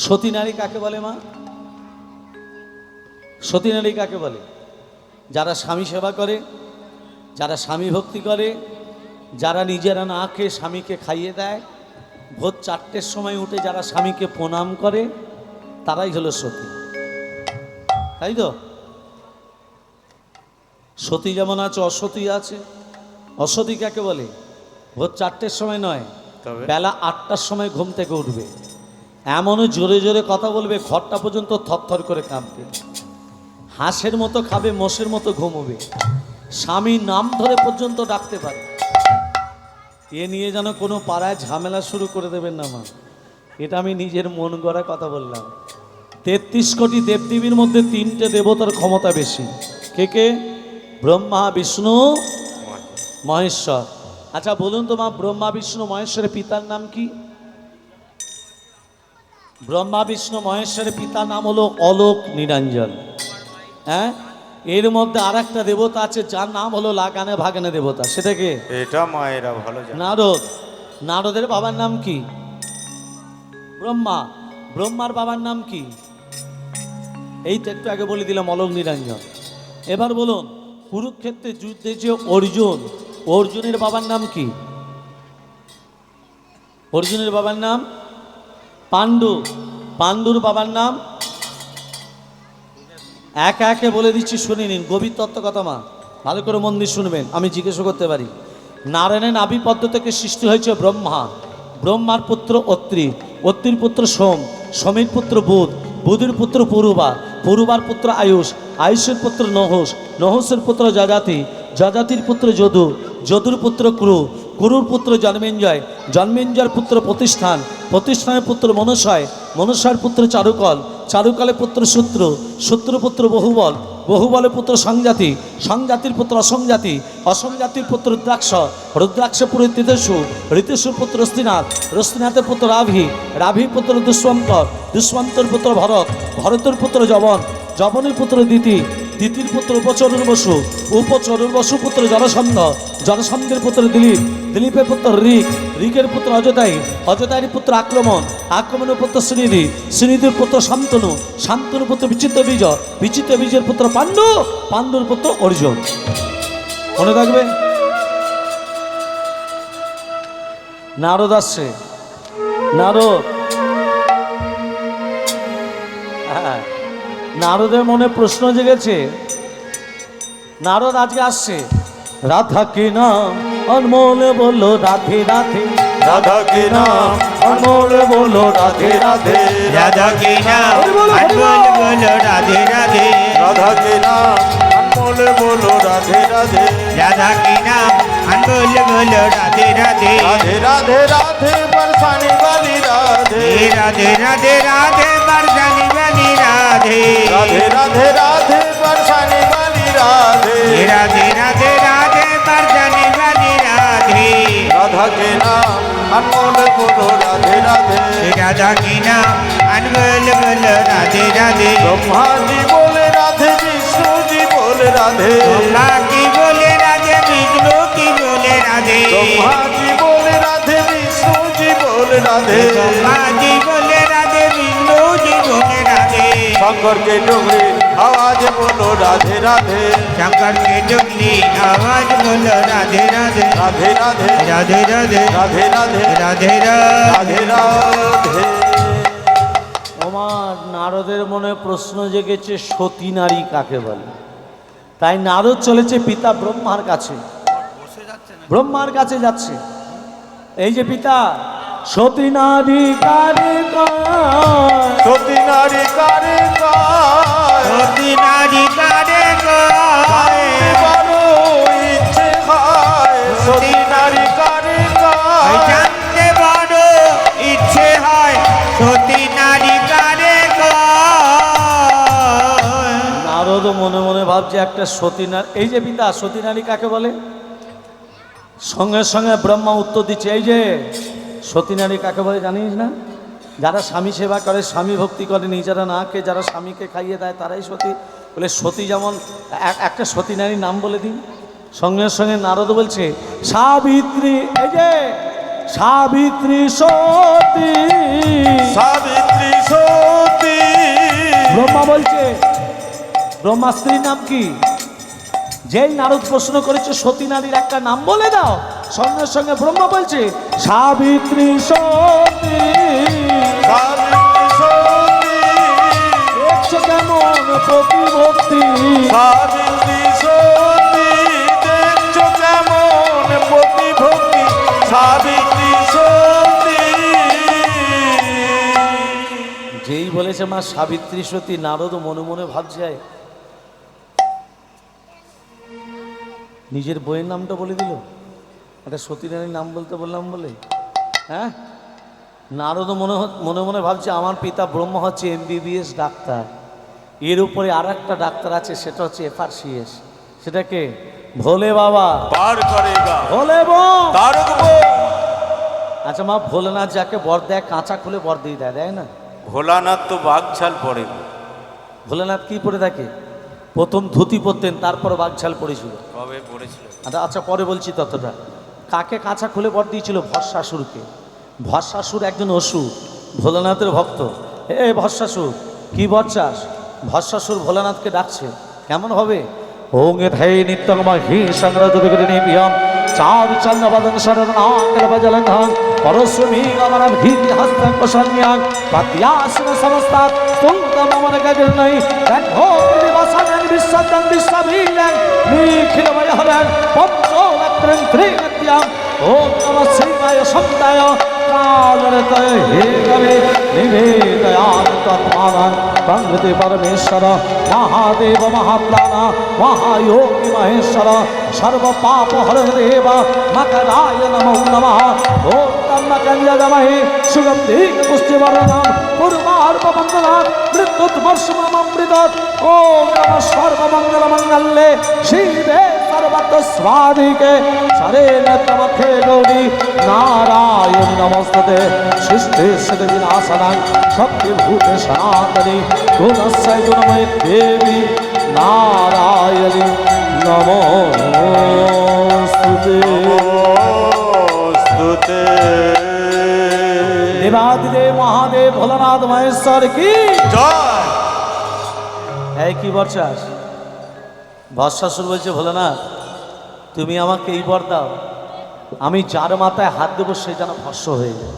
সতী নারী কাকে বলে মা? সতী নারী কাকে বলে? যারা স্বামী সেবা করে, যারা স্বামী ভক্তি করে, যারা নিজেরা না খেয়ে স্বামীকে খাইয়ে দেয়, ভোর 4টের সময় উঠে যারা স্বামীকে প্রণাম করে, তারাই হলো সতী। তাই তো? সতী যেমন আছে অসতী আছে। অসতী কাকে বলে? ভোর 4টের সময় নয়, বেলা 8টার সময় ঘুম থেকে উঠবে, এমনও জোরে জোরে কথা বলবে ঘরটা পর্যন্ত থরথর করে কাঁপবে, হাঁসের মতো খাবে, মোষের মতো ঘুমোবে, স্বামী নাম ধরে পর্যন্ত ডাকতে পারে। এ নিয়ে যেন কোনো পাড়ায় ঝামেলা শুরু করে দেবেন না মা, এটা আমি নিজের মন গড়া কথা বললাম। 33 কোটি দেবদেবীর মধ্যে 3টে দেবতার ক্ষমতা বেশি। কে কে? ব্রহ্মা, বিষ্ণু, মহেশ্বর। আচ্ছা বলুন তো মা, ব্রহ্মা বিষ্ণু মহেশ্বরের পিতার নাম কি? ব্রহ্মা বিষ্ণু মহেশ্বরের পিতার নাম হলো অলোক নিরঞ্জন। হ্যাঁ, এর মধ্যে আর একটা দেবতা আছে যার নাম হলো লাগানে ভাগানে দেবতা। সেটা কে? এটা মায়েরা ভালো জানে। নারদ। নারদের বাবার নাম কি? ব্রহ্মা। ব্রহ্মার বাবার নাম কি? এই তো একটু আগে বলে দিলাম, অলোক নিরঞ্জন। এবার বলুন, কুরুক্ষেত্রে যুদ্ধে যে অর্জুন, অর্জুনের বাবার নাম কি? অর্জুনের বাবার নাম পাণ্ডু। পাণ্ডুর বাবার নাম? একে একে বলে দিচ্ছি, শুনে নিন, গভীর তত্ত্ব কথা মা, ভালো করে মন দিয়ে শুনবেন, আমি জিজ্ঞাসা করতে পারি। নারায়ণের নাভি পদ্ম থেকে সৃষ্টি হয়েছে ব্রহ্মা। ব্রহ্মার পুত্র অত্রি, অত্রির পুত্র সোম, সোমের পুত্র বুধ, বুধের পুত্র পুরুবা, পুরুবার পুত্র আয়ুষ, আয়ুষের পুত্র নহস, নহসের পুত্র যজাতি, যজাতির পুত্র যদু, যদুর পুত্র কুরু, কুরুর পুত্র জন্মেঞ্জয়, জন্মেঞ্জয়ের পুত্র প্রতিষ্ঠান, প্রতিষ্ঠানের পুত্র মনসয়, মনসয়ের পুত্র চারুকল, চারুকালের পুত্র সূত্র, সূত্রপুত্র বহুবল, বহুবলের পুত্র সংজাতি, সংজাতির পুত্র অসংজাতি, অসংজাতির পুত্র রুদ্রাক্ষ, রুদ্রাক্ষের পুত্র ঋতেশু, ঋতেশুর পুত্র রস্তিনাথ, রস্তিনাথের পুত্র রাভি, রাভির পুত্র দুষ্মন্তর, দুষ্মন্তর পুত্র ভরত, ভরতের পুত্র যবন, যবনের পুত্র দিতি, দিতির পুত্র উপচরুর বসু, উপচরুর বসু পুত্র জরাসন্ধ, জরাসন্ধের পুত্র দিলীপ, দিলীপের পুত্র ঋক, ঋকের পুত্র অযোধ্যায়ী, অযোধ্যায়ের পুত্র আক্রমণ, আক্রমণের পুত্র শ্রীনিধি, শ্রীনিধির পুত্র শান্তনু, শান্তনুর পুত্র বিচিত্র বীজ, বিচিত্র বীজের পুত্র পাণ্ডু, পাণ্ডুর পুত্র অর্জুন। মনে থাকবে? নারদ আসছে, নারদ। হ্যাঁ, নারদের মনে প্রশ্ন জেগেছে। নারদ আজকে আসছে। রাধা কি নাম অনমোল বললো রাধে রাধে, রাধা কি নাম অনমোল বললো রাধে রাধে, রাধা কি নাম অনমোল বলো রাধে রাধে, রাধা কি নাম অনমোল বলো রাধে রাধে, রাধা কি নাম অনমোল বলো রাধে রাধে, রাধে রাধে রাধে बरसाने वाली राधे, राधे राधे राधे बरसाने वाली राधे, राधे राधे राधे बरसाने वाली राधे, राधे राधे राधे बरसाने वाली राधे, राधा के नाम अनमोल बोलो राधे राधे, राधा की नाम अनमोल बोलो राधे राधे, ब्रह्मा जी बोले राधे, विष्णु जी बोले राधे, ब्रह्मा की बोले राधे, विष्णु की बोले राधे, ब्रह्मा जी बोले राधे, विष्णु जी बोले राधे, ब्रह्मा जी बोले राधे, विष्णु जी बोले राधे, शंकर के डोंगरी आवाज बोलो राधे राधे, शंकर के जुगली आवाज बोलो राधे राधे, राधे राधे राधे राधे राधे राधे राधे राधे राधे। আমার নারদের মনে প্রশ্ন জেগেছে, সতী নারী কাকে বলে? তাই নারদ চলেছে পিতা ব্রহ্মার কাছে। ব্রহ্মার কাছে যাচ্ছে। এই যে পিতা, সতী নারী কারে কয়, সতী নারী কারে কয়, সতী নারী কারে কয়, বড় ইচ্ছে হয়, সতী নারী কারে কয়, জানতে বড় ইচ্ছে হয়, সতী নারী কারে কয়। নারদ মনে মনে ভাবছে একটা সতী নারী। এই যে পিতা, সতী নারী কাকে বলে? সঙ্গে সঙ্গে ব্রহ্মা উত্তর দিচ্ছে, এই যে সতী নারী কাকে বলে জানিস না? যারা স্বামী সেবা করে, স্বামী ভক্তি করে, নিজেরা না খেয়ে যারা স্বামীকে খাইয়ে দেয়, তারাই সতী। বলে সতী যেমন, একটা সতী নারীর নাম বলে দিন। সঙ্গে সঙ্গে নারদ বলছে, সাবিত্রী। এই যে সাবিত্রী সতী, সাবিত্রী ব্রহ্মা বলছে, ব্রহ্মা স্ত্রীর নাম কি? যেই নারদ প্রশ্ন করেছে সতী নারীর একটা নাম বলে দাও, সঙ্গে সঙ্গে ব্রহ্মা বলছে সাবিত্রী সতী। সাবিত্রী সতী, দেখছো কেমন প্রতিভক্তি, সাবিত্রী সতী, দেখছো কেমন প্রতিভক্তি, সাবিত্রী সতী। যেই বলেছে মা সাবিত্রী সতী, নারদ মনে মনে ভাবছে নিজের বইয়ের নামটা বলে দিল, একটা সতী রানীর নাম বলতে বললাম বলে। হ্যাঁ, নারদ মনে মনে ভাবছে আমার পিতা ব্রহ্মা হচ্ছে MBBS ডাক্তার, এর উপরে আর একটা ডাক্তার আছে, সেটা হচ্ছে FRCS। সেটাকে ভোলে বাবা পার করেগা ভোলে বউ। তারক বউ। আচ্ছা মা, ভোলেনাথ যাকে বর দেয় কাঁচা খুলে বর দিয়ে দেয়, দেয় না? ভোলানাথ তো বাঘছাল পড়ে গো। ভোলেনাথ কি পরে থাকে? প্রথম ধুতি পরতেন, তারপর বাঘঝাল পরেছিল। কবে পড়েছিল? আচ্ছা পরে বলছি ততটা। কাকে কাঁচা খুলে বর দিয়েছিল? ভস্মাসুরকে। ভস্মাসুর একজন অসুর, ভোলেনাথের ভক্ত। ভস্মাসুর, কি বর চাস? ভস্মাসুর ভোলেনাথকে ডাকছে, কেমন হবে? ওং এথাই নিত্যময় হি সংগ্রহী পিয়ম চার চন্দ্রবাদন শরণাঙ্গলবজলঙ্ঘং পরশুমি গমনম ভীতি হস্তং কুশন্যাং পাত্যাসন সমস্তাৎ তুঙ্গমমন গগনৈ তদ্ভোক্তি বাসনং বিশ্বদং বিশ্ববীর্যং নিখিলময় হরং পঞ্চরাত্রং ত্রিনিত্যং ওম নমঃ শিবায় সন্তায় কালরতয় হে কবে নিবেদয়াত্মানং তন্মৃতি পরমেশ্বর মহাদেব মহাপ্রাণ মহায়োগী মহেশ্বর সর্বপাপ হরং দেব মকরায় নমো নমঃ ওম তন্মকঞ্জমহে সুগন্ধি পুষ্টিবর্ণম পূর্বার্পমঙ্গলাৎ মৃত্যুৎমর্ষমমৃতৎ ওম নমঃ সর্বমঙ্গলমঙ্গলে শিবে সর্বত্র স্বাধিকে শরেণ তমখে গৌরী নারায়ণ নমস্তুতে সৃষ্টিস্थिति विनाशनाय शक्तिभूते सनातने गुणस्य गुणमयी देवी नारायणी नमोस्तुते। स्तुते देवादिदेव महादेव भोलानाथ महेश्वर की জয়। এই কি বর চাস? ভস্মাসুর বলছে ভোলানাথ তুমি আমাকে এই বর দাও, আমি যার মাথায় হাত দেবো সে যেন ভস্ম হয়ে যায়।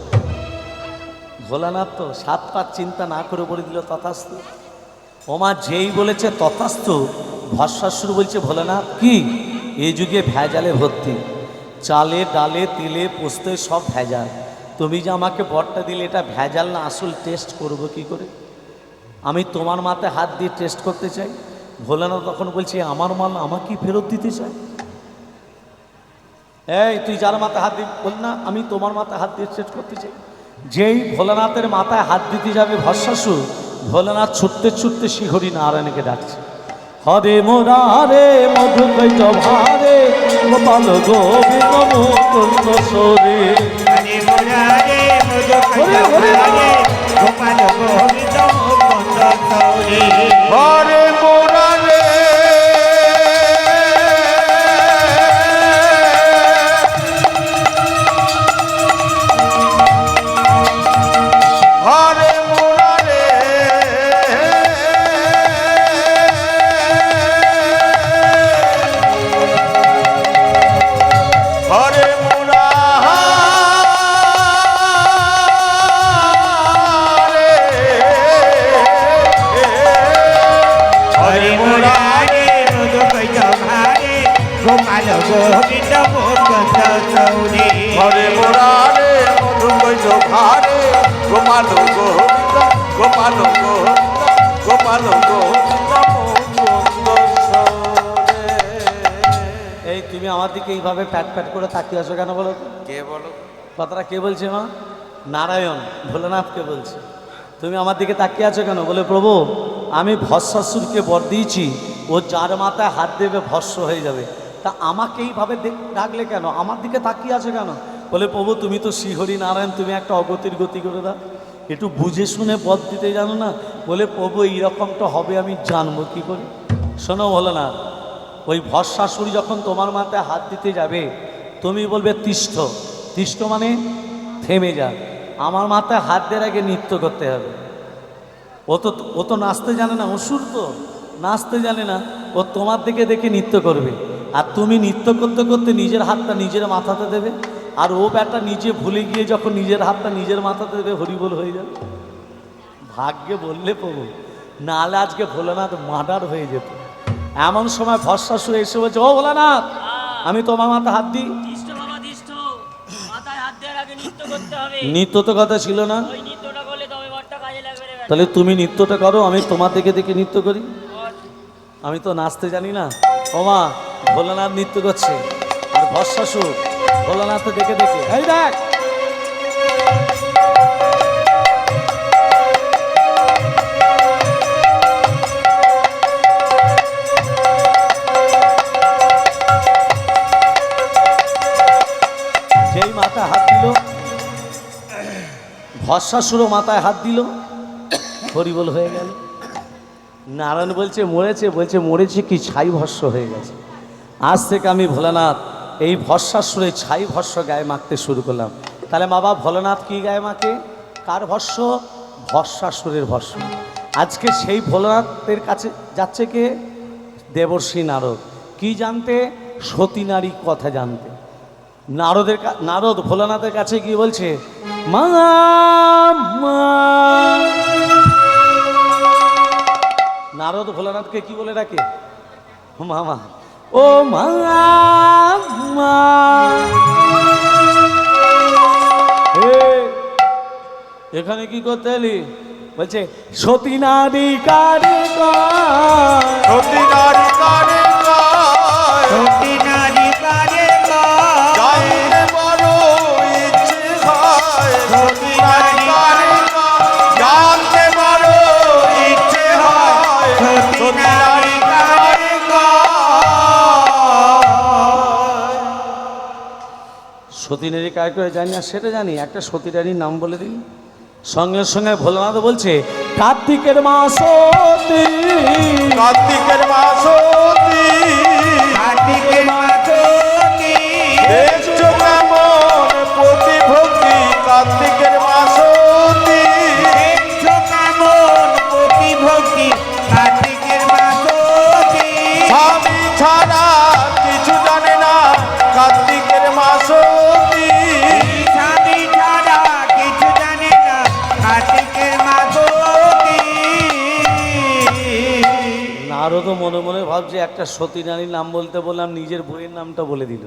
ভোলানাথ তো সাত পাঁচ চিন্তা না করে বলে দিল তথাস্তু। ওমা যেই বলেছে তথাস্তু, ভস্মাসুর বলছে ভোলানাথ কি এই যুগে ভেজালে ভর্তি, চালে ডালে তেলে পোস্তে সব ভেজাল, তুমি যে আমাকে বরটা দিলে এটা ভেজাল না আসল, টেস্ট করব কি করে? আমি তোমার মাথায় হাত দিয়ে টেস্ট করতে চাই। ভোলানাথ তখন বলছে আমার মাল আমাকেই ফেরত দিতে চাই। এই তুই যার মাথায় হাত দিবি বল না, আমি তোমার মাথায় হাত দিয়ে টেস্ট করতে চাই। যেই ভোলানাথের মাথায় হাত দিতে যাবে ভস্মাসুর, ভোলানাথ ছুটতে ছুটতে শ্রীহরি নারায়ণকে ডাকছে, হরে মোরারে মধুকৈট ভারে গোপাল গোবিন্দ মুকুন্দ সরে। হরে মুরারে মুজুকরে গোপাল গোবিন্দ মুকুন্দ সৌরে। হরে মুরারে হরে মুরারে হরে মুরারে হরে মুরারে মুজুকরে ভারে গোপাল গোবিন্দ মুকুন্দ সৌরে। হরে মুরারে মধুকৈট ভারে গোপাল গোবিন্দ গোপাল গোবিন্দ গোপাল গোবিন্দ মুকুন্দ সরে। এই তুমি আমার দিকে এইভাবে প্যাট প্যাট করে তাকিয়ে আছো কেন বলো তো? কে বলো? কথাটা কে বলছে মা? নারায়ণ ভোলানাথকে বলছে। তুমি আমার দিকে তাকিয়ে আছো কেন? বলে প্রভু আমি ভস্মাসুরকে বর দিয়েছি, ও যার মাথায় হাত দেবে ভস্ম হয়ে যাবে, তা আমাকে এইভাবে ডাকলে কেন? আমার দিকে তাকিয়ে আছো কেন? বলে প্রভু তুমি তো শ্রীহরি নারায়ণ, তুমি একটা অগতির গতি করে দাও, একটু বুঝে শুনে পথ দিতে জানো না। বলে প্রভু এইরকমটা হবে আমি জানবো কি করে? শোনো ভোলানাথ, ওই ভস্মাসুর যখন তোমার মাথায় হাত দিতে যাবে তুমি বলবে তিষ্ঠ। তিষ্ঠ মানে থেমে যা। আমার মাথায় হাত দেওয়ার আগে নৃত্য করতে হবে। ও তো ও তো নাচতে জানে না, অসুর তো নাচতে জানে না। ও তোমার দিকে দেখে নৃত্য করবে, আর তুমি নৃত্য করতে করতে নিজের হাতটা নিজের মাথাতে দেবে, আর ও ব্যাটা নিজে ভুলে গিয়ে যখন নিজের হাতটা নিজের মাথাতে দেবে হরিবোল হয়ে যাবে। ভাগ্যে বললে প্রভু, নাহলে আজকে ভোলানাথ মার্ডার হয়ে যেত। এমন সময় ভরসা শুয়ে এসে বলছে, ও ভোলানাথ, আমি তোমার মাথা হাত দিই। দিষ্ট বাবা দিষ্ট, মাথায় হাত দেওয়ার আগে নৃত্য করতে হবে। নৃত্য তো কথা ছিল না, ওই নৃত্যটা করলে তবে বরটা কাজে লাগবে রে বেটা। তাহলে তুমি নৃত্যটা করো, আমি তোমার দিকে দেখে নৃত্য করি। কর। আমি তো নাচতে জানি না। ওমা, ভোলানাথ নৃত্য করছে, আর ভরসা শুয়ে ভোলানাথ দেখে দেখে, এই দেখ যেই মাথায় হাত দিল, ভস্মাসুরও মাথায় হাত দিল, হরিবোল হয়ে গেল। নারায়ণ বলছে মরেছে, বলছে মরেছে কি, ছাই ভস্ম হয়ে গেছে। আজ থেকে আমি ভোলানাথ এই ভস্মাসুরে ছাই ভস্ম গায়ে মাখতে শুরু করলাম। তাহলে বাবা ভোলানাথ কি গায়ে মাখে, কার ভস্ম? ভস্মাসুরের ভস্ম। আজকে সেই ভোলানাথের কাছে যাচ্ছে কে? দেবর্ষী নারদ। কি জানতে? সতী নারী কথা জানতে। নারদ ভোলানাথের কাছে কি বলছে, মা মা। নারদ ভোলানাথকে কি বলে ডাকে? মামা। ও মা মা। এখানে কি করতে এলি? বলছে সতী নারী কারে কয়, সতী নারী কারে কয়, সতী নারী কারে কয়, জানতে বড় ইচ্ছে হয়। সতী নারী কারে কয়, জানতে বড় ইচ্ছে হয়। সতী নারী কারে কয়। সতী নারী কায় করে জানি না, সেটা জানি, একটা সতী নারীর নাম বলে দিই। সঙ্গে সঙ্গে ভোলানাথ বলছে কার্তিকের মাস সতী, কার্তিকের মাস সতী, কার্তিকের মাসতি, দেখছো কেমন প্রতিভক্তি। কার্তিকের মাস সতী, দেখছো কেমন প্রতিভক্তি। কার্তিকের মাসতি, স্বামী ছাড়া কিছু জানে না। কার্তিকের মাস সতী, স্বামী ছাড়া কিছু জানে না। কার্তিকের মাসতি। নারদ মনে মনে ভাবছে একটা সতী নারীর নাম বলতে বললাম, নিজের বইয়ের নামটা বলে দিল।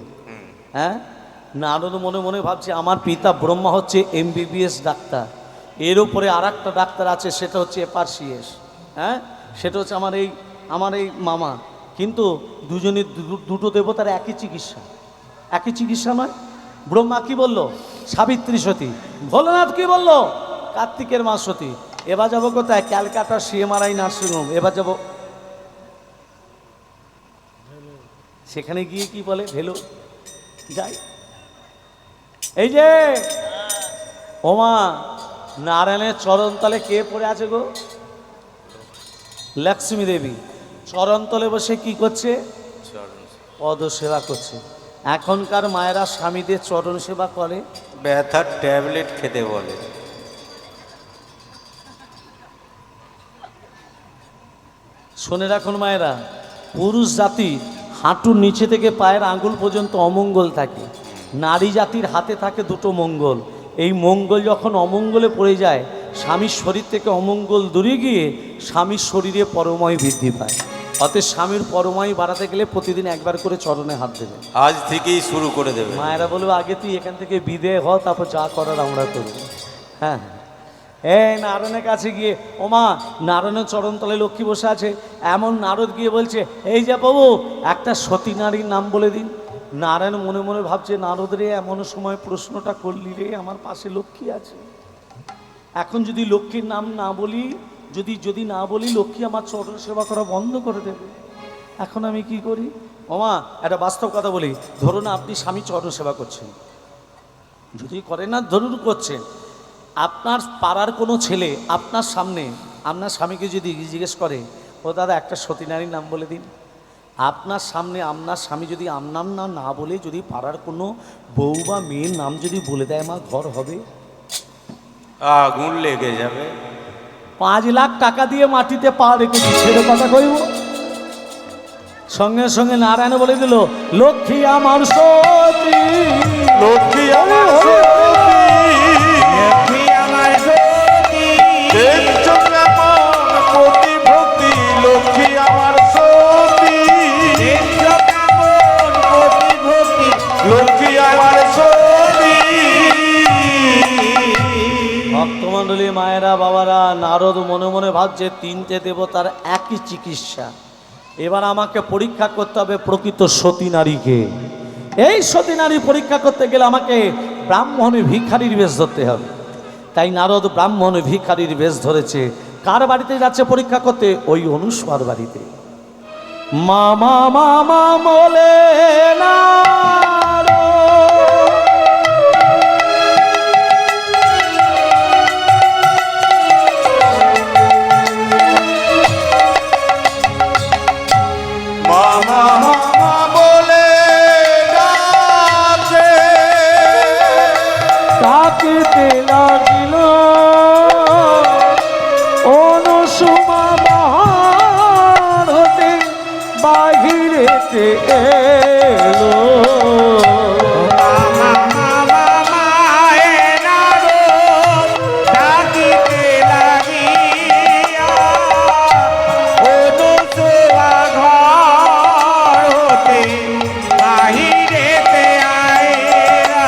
হ্যাঁ, নারদ মনে মনে ভাবছে আমার পিতা ব্রহ্মা হচ্ছে MBBS ডাক্তার, এর উপরে আর একটা ডাক্তার আছে, সেটা হচ্ছে FRCS। হ্যাঁ, সেটা হচ্ছে আমার এই মামা। কিন্তু দুজনের দুটো দেবতার একই চিকিৎসা, একই চিকিৎসা নয়। ব্রহ্মা কি বলল? সাবিত্রী সতী। ভোলানাথ কি বলল? কার্তিকের মা সতী। এবার যাবো কোথায়? Calcutta CMRI nursing home. এবার যাব সেখানে গিয়ে কি বলে, ভেলো যাই। এই যে ওমা, নারায়ণের চরণতলে কে পড়ে আছে গো? লক্ষ্মী দেবী চরণতলে বসে কি করছে? পদ সেবা করছে। এখনকার মায়েরা স্বামীদের চরণ সেবা করে? ব্যথার ট্যাবলেট খেতে বলে। শুনে রাখুন মায়েরা, পুরুষ জাতি হাঁটুর নিচে থেকে পায়ের আঙ্গুল পর্যন্ত অমঙ্গল থাকে, নারী জাতির হাতে থাকে দুটো মঙ্গল। এই মঙ্গল যখন অমঙ্গলে পড়ে যায়, স্বামীর শরীর থেকে অমঙ্গল দূরে গিয়ে স্বামীর শরীরে পরময় বৃদ্ধি পায়। অতএব স্বামীর পরময় বাড়াতে গেলে প্রতিদিন একবার করে চরণে হাত দেবে। আজ থেকেই শুরু করে দেবে। মায়েরা বলবে আগে তুই এখান থেকে বিদেয় হ, তারপর যা করার আমরা করব। হ্যাঁ, এই নারায়ণের কাছে গিয়ে, ওমা নারায়ণের চরণতলে লক্ষ্মী বসে আছে, এমন নারদ গিয়ে বলছে এই যে বাবু একটা সতী নারীর নাম বলে দিন। নারায়ণ মনে মনে ভাবছে, নারদ রে এমন সময় প্রশ্নটা করলি রে, আমার পাশে লক্ষ্মী আছে। এখন যদি লক্ষ্মীর নাম না বলি, যদি না বলি, লক্ষ্মী আমার চরণ সেবা করা বন্ধ করে দেবে। এখন আমি কি করি? ওমা একটা বাস্তব কথা বলি, ধরুন আপনি স্বামী চরণ সেবা করছেন, যদি করেন না ধরুন করছেন, আপনার পাড়ার কোনো ছেলে আপনার সামনে আপনার স্বামীকে যদি জিজ্ঞেস করে, ও দাদা একটা সতী নারীর নাম বলে দিন, আপনার সামনে আপনার স্বামী যদি আপনার নাম না বলে যদি পাড়ার কোনো বউ বা মেয়ের নাম যদি বলে দেয়, আমার ঘর হবে? আগুন লেগে যাবে। 5 লাখ টাকা দিয়ে মাটিতে পা রেখেছি, ছেড়ে কথা কইব। সঙ্গে সঙ্গে নারায়ণ বলে দিল, লক্ষ্মী আমার সতী, লক্ষ্মী আমার সতী, লক্ষ্মী আমার সতী, দেখছো কেমন প্রতিভক্তি, লক্ষ্মী আমার সতী, দেখছো কেমন প্রতিভক্তি, লক্ষ্মী আমার সতী। ভক্তমণ্ডলী, মায়েরা, বাবারা, নারদ মনে মনে ভাবছে 3টে দেবতার একই চিকিৎসা। এবার আমাকে পরীক্ষা করতে হবে প্রকৃত সতী নারীকে। এই সতী নারী পরীক্ষা করতে গেলে আমাকে ব্রাহ্মণে ভিখারির বেশ ধরতে হবে। তাই নারদ ব্রাহ্মণে ভিখারির বেশ ধরেছে। কার বাড়িতে যাচ্ছে পরীক্ষা করতে? ওই অনুস্বার বাড়িতে। মামা মামা বলে না মামা মামা বলে ডাকে, ডাকিতে লাগিল অনুসুমা বাহার হতে বাহিরেতে এলো। মামা মামা মায়ের ডাকিতে লাগিয়া অনুসুয়া ঘর হতে বাহিরেতে আইলা।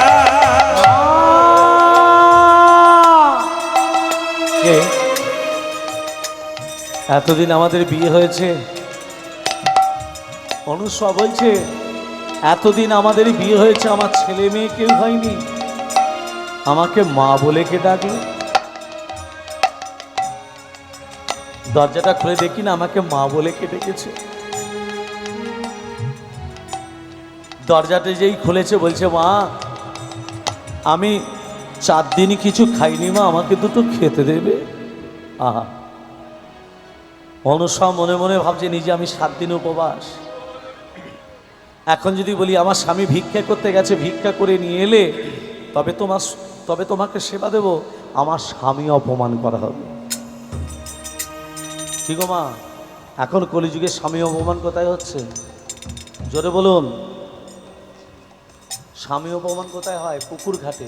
কে? এতদিন আমাদের বিয়ে হয়েছে, অনুসয়া বলছে এতদিন আমাদের বিয়ে হয়েছে, আমার ছেলে মেয়ে কেউ হয়নি, আমাকে মা বলে কে ডাকলো? দরজাটা খুলে দেখি না, আমাকে মা বলে কে ডেকেছে। দরজাটা যেই খুলেছে বলছে, মা আমি 4 দিন কিছু খাইনি মা, আমাকে দুটো খেতে দেবে। আহা, অনুসয়া মনে মনে ভাবছে নিজে আমি 7 দিন উপবাস। এখন যদি বলি আমার স্বামী ভিক্ষা করতে গেছে, ভিক্ষা করে নিয়ে এলে তবে তোমাকে সেবা দেব, আমার স্বামী অপমান করা হবে। কি গো মা, এখন কলিযুগে স্বামী অপমান কোথায় হচ্ছে? জোরে বলুন। স্বামী অপমান কোথায় হয়? পুকুর ঘাটে,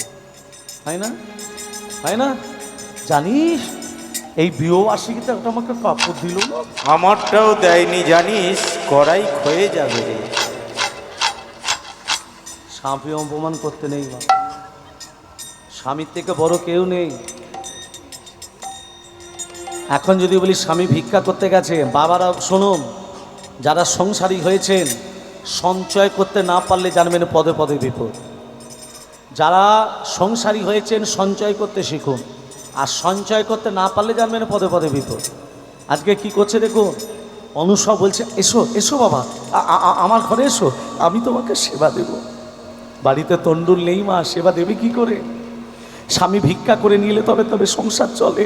হয় না? হয় না? জানিস এই বিয়েবার্ষিকীতে একটা আমাকে কাপড় দিল না। আমারটাও দেয়নি জানিস, কড়াই ক্ষয়ে যাবে রে। স্বামী অপমান করতে নেই মা, স্বামীর থেকে বড় কেউ নেই। এখন যদি বলি স্বামী ভিক্ষা করতে গেছে, বাবারা শুনুন, যারা সংসারী হয়েছেন সঞ্চয় করতে না পারলে জানবেন পদে পদে বিপদ। যারা সংসারী হয়েছেন সঞ্চয় করতে শিখুন, আর সঞ্চয় করতে না পারলে জানবেন পদে পদে বিপদ। আজকে কি করছে দেখুন, অনুসয়া বলছে, এসো এসো বাবা, আমার ঘরে এসো, আমি তোমাকে সেবা দেব। বাড়িতে তন্ডুল নেই মা, সেবা দেবে কি করে? স্বামী ভিক্ষা করে নিলে তবে সংসার চলে।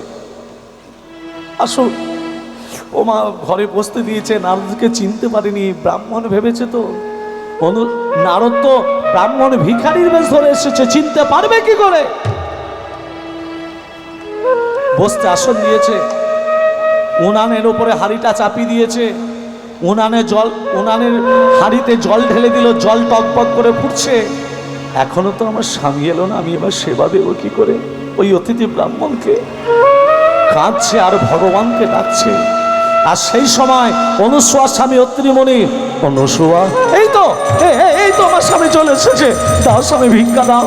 আসো। ও মা ঘরে বসতে দিয়েছে, নারদকে চিনতে পারেনি, ব্রাহ্মণ ভেবেছে তো। নারদ তো ব্রাহ্মণ ভিখারির বেশ ধরে এসেছে, চিনতে পারবে কি করে? বসতে আসন দিয়েছে, উনানের ওপরে হাঁড়িটা চাপিয়ে দিয়েছে, উনানের হাঁড়িতে জল ঢেলে দিল, জল টকবক করে ফুটছে। এখনো তো আমার স্বামী এলো না, আমি এবার সেবা দেবো কি করে? ওই অতিথি ব্রাহ্মণকে কাঁদছে আর ভগবানকে ডাকছে। আর সেই সময় অনুসয়া স্বামী অত্রিমণি, অনুসয়া এই তো আমার স্বামী চলে এসেছে, দাও স্বামী ভিক্ষা দাও,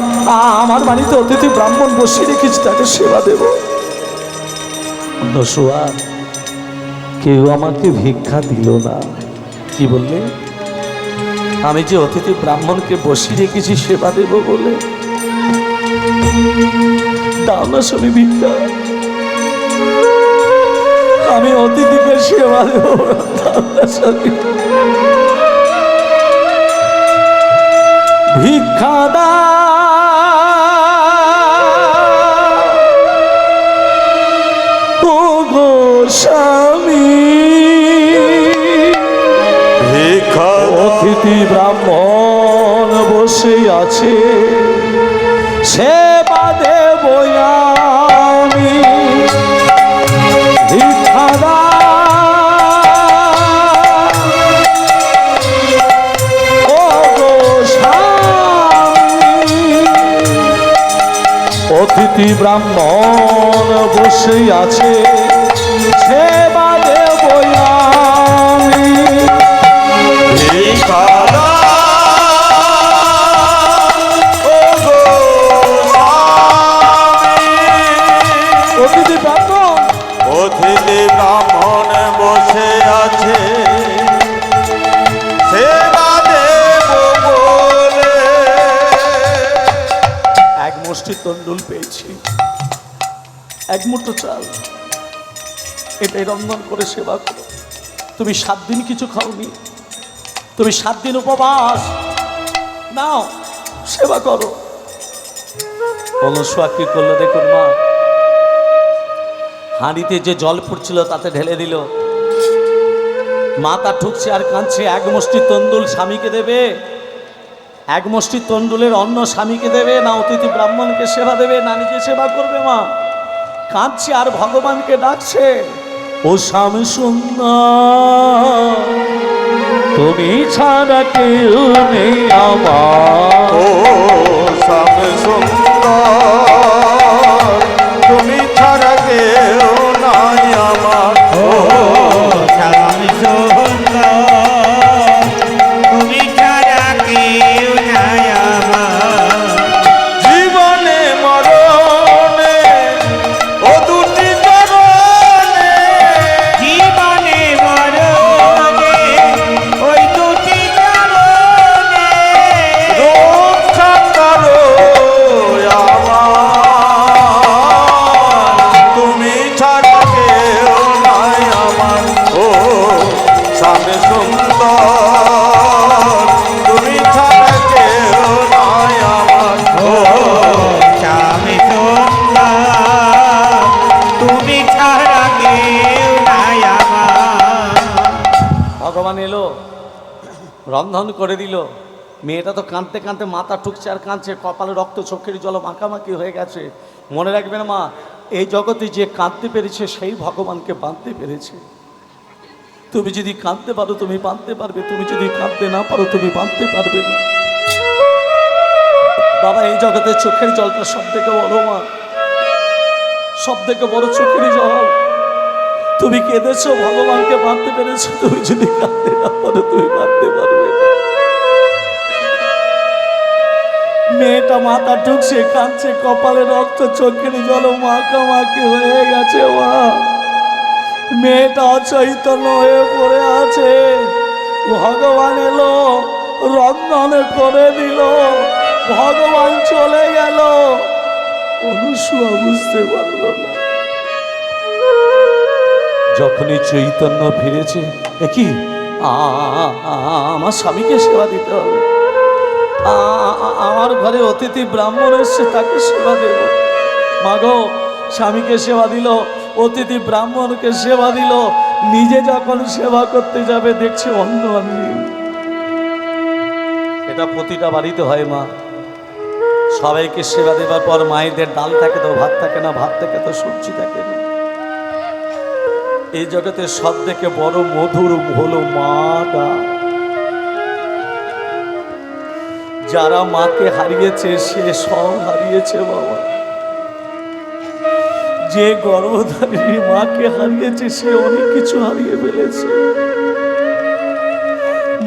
আমার বাড়িতে অতিথি ব্রাহ্মণ বসিয়ে রেখেছি, তাকে সেবা দেব। অনুসয়া, কেউ আমাকে ভিক্ষা দিল না। কি বললে? আমি যে অতিথি ব্রাহ্মণকে বসিয়ে রেখেছি সেবা দেব বলে, দাও না স্বামী ভিক্ষা, আমি অতিথিকে সেবা দেব, দাও না স্বামী ভিক্ষা দাও গো স্বামী। অতিথি ব্রাহ্মণ বসে আছে, সেবা দেব আমি, ব্রাহ্মণ বসে আছে সেবা দেব আমি। ভিখারা ও গো স্বামী, অতিথি ব্রাহ্মণ অতিথি ব্রাহ্মণ বসে আছে সেবা দেব বলে। এক মুষ্টি তন্ডুল পেয়েছি, এক মুঠো চাল, এটাই রন্ধন করে সেবা করো। তুমি 7 দিন কিছু খাওনি, তুমি 7 দিন উপবাস নাও, সেবা করো। অলসুয়া কি করলো দেখুন মা, হাঁড়িতে যে জল ফুটছিল তাতে ঢেলে দিল, মাথা ঠুকছে আর কাঁদছে। এক মুষ্টি তন্ডুল স্বামীকে দেবে, এক মুষ্টি তন্ডুলের অন্ন স্বামীকে দেবে, না অতিথি ব্রাহ্মণকে সেবা দেবে, না নিজে সেবা করবে। মা কাঁদছে আর ভগবানকে ডাকছে, ও স্বামী সুন্দর তুমি ছাড়া কেউ নেই আমার। ও স্বামী সুন্দর তুমি ছাড়া কেউ নাই আমার। ও স্বামী সুন্দর তুমি ছাড়া কেউ নাই আমার। জীবনে মরণে ও দুটি চরণে, জীবনে মরণে ওই দুটি চরণে রক্ষা করো আমার, তুমি ছাড়া কেউ নাই আমার। ও স্বামী সুন্দর তুমি ছাড়া কেউ নাই আমার। ও স্বামী সুন্দর তুমি ছাড়া কেউ নাই আমার। ভগবান এলো, রন্ধন করে দিল। মেয়েটা তো কাঁদতে কাঁদতে মাথা ঠুকছে আর কাঁদছে, কপালে রক্ত চোখের জল মাখামাখি হয়ে গেছে। মনে রাখবেন মা, এই জগতে যে কাঁদতে পেরেছে সেই ভগবানকে বাঁধতে পেরেছে। তুমি যদি কাঁদতে পারো তুমি বাঁধতে পারবে, তুমি যদি কাঁদতে না পারো তুমি বাঁধতে পারবে না। বাবা এই জগতে চোখের জলটা সব থেকে বড় মা, সব থেকে বড় চোখের জল। তুমি কেঁদেছো, ভগবানকে বাঁধতে পেরেছো, তুমি যদি কাঁদতে না পারো তুমি বাঁধতে পারবে না। মেয়েটা মাথা ঠুকছে কাঁদছে, কপালে রক্ত চোখের জল মাখামাখি হয়ে গেছে মা। মেয়েটা অচৈতন্য হয়ে পড়ে আছে। ভগবান এলো, রন্ধন করে দিল, ভগবান চলে গেল। অনুসুয়া বুঝতে পারল না। যখনই চৈতন্য ফিরেছে, কি আমার স্বামীকে সেবা দিতে হবে, আমার ঘরে অতিথি ব্রাহ্মণ এসছে তাকে সেবা দেব। মাগো স্বামীকে সেবা দিল, অতিথি ব্রাহ্মণকে সেবা দিল, নিজে যখন সেবা করতে যাবে দেখছে অন্য নেই। এটা প্রতিটা বাড়িতে হয় মা। সবাইকে সেবা দেবার পর মায়েদের ডাল থাকে তো ভাত থাকে না, ভাত থাকে তো সবজি থাকে না। এই জগতের সব থেকে বড় মধুর হলো মাটা। যারা মাকে হারিয়েছে সে সব হারিয়েছে বাবা। যে গর্ভধারিণী মাকে হারিয়েছে সে অনেক কিছু হারিয়ে ফেলেছে।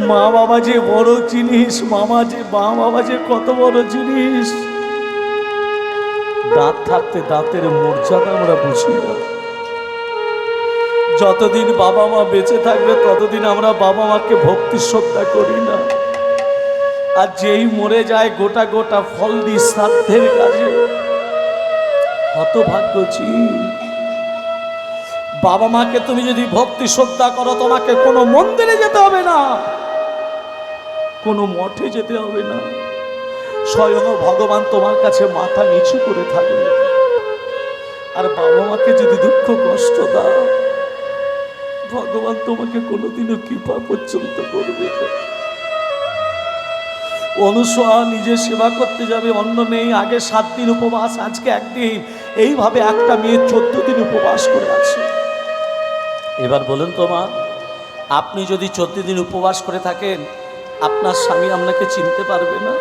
মা বাবা যে বড় জিনিস, মা বাবা যে কত বড় জিনিস। দাঁত থাকতে দাঁতের মর্যাদা আমরা বুঝি না। যতদিন বাবা মা বেঁচে থাকবে ততদিন আমরা বাবা মাকে ভক্তি শ্রদ্ধা করি না। আর যেই মরে যায় গোটা গোটা ফল দিই শ্রাদ্ধের কাজে। হতভাগ্য জীব। বাবা মাকে তুমি যদি ভক্তি শ্রদ্ধা করো, তোমাকে কোনো মন্দিরে যেতে হবে না, কোনো মঠে যেতে হবে না। স্বয়ং ভগবান তোমার কাছে মাথা নিচু করে থাকবে। আর বাবা মাকে যদি দুঃখ কষ্ট দাও, ভগবান তোমাকে কোনোদিনও কৃপা পর্যন্ত করবে না। অনুসয়া নিজে সেবা করতে যাবে, অন্ন নেই। আগে 7 দিন উপবাস, আজকে 1 দিন। এইভাবে একটা মেয়ে 14 দিন উপবাস করে আছে। এবার বলুন তো মা, আপনি যদি 14 দিন উপবাস করে থাকেন, আপনার স্বামী আপনাকে চিনতে পারবে না?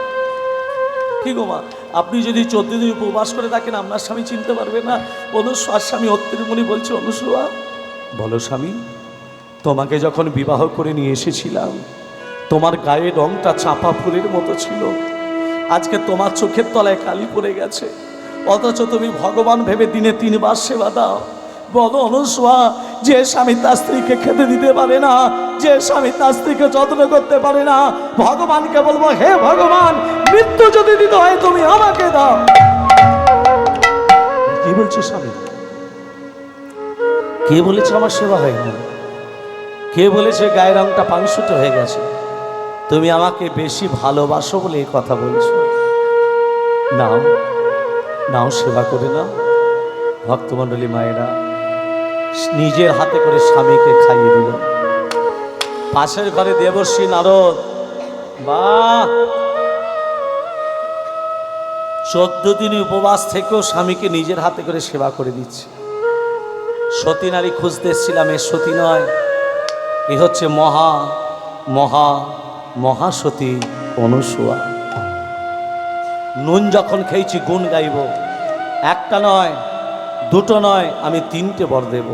কি গো মা, আপনি যদি 14 দিন উপবাস করে থাকেন আপনার স্বামী চিনতে পারবে না। অনুসূয়ার স্বামী অত্রিমণি বলছে, অনুসূয়া বলো স্বামী, তোমাকে যখন বিবাহ করে নিয়ে এসেছিলাম তোমার গায়ের রংটা চাপা ফুলের মতো ছিল, আজকে তোমার চোখের তলায় কালি পড়ে গেছে, অথচ তুমি ভগবান ভেবে দিনে 3 বার সেবা দাও। বলো অনুসূয়া, যে স্বামী তার স্ত্রীকে খেতে দিতে পারে না, যে স্বামী তার স্ত্রীকে যত্ন করতে পারে না, ভগবানকে বলবো, হে ভগবান, মৃত্যু যদি দিতে হয় তুমি আমাকে দাও। কি বলছো স্বামী? কে বলেছে আমার সেবা হয় না? কে বলেছে গায়ের রংটা পাংশুটে হয়ে গেছে? তুমি আমাকে বেশি ভালোবাসো বলে এই কথা বলছো। নাও নাও, সেবা করে নাও। ভক্তমণ্ডলী মায়েরা নিজের হাতে করে স্বামীকে খাইয়ে দিল। পাশের ঘরে দেবর্ষী নারদ, বাহ, 14 দিন উপবাস থেকেও স্বামীকে নিজের হাতে করে সেবা করে দিচ্ছে। সতী নারী খুঁজতে এসেছিলাম, এ সতী নয়, এ হচ্ছে মহা মহা মহাসতী অনুসূয়া। নুন যখন খেয়েছি গুণ গাইব, একটা নয়, দুটো নয়, আমি 3টে বর দেব।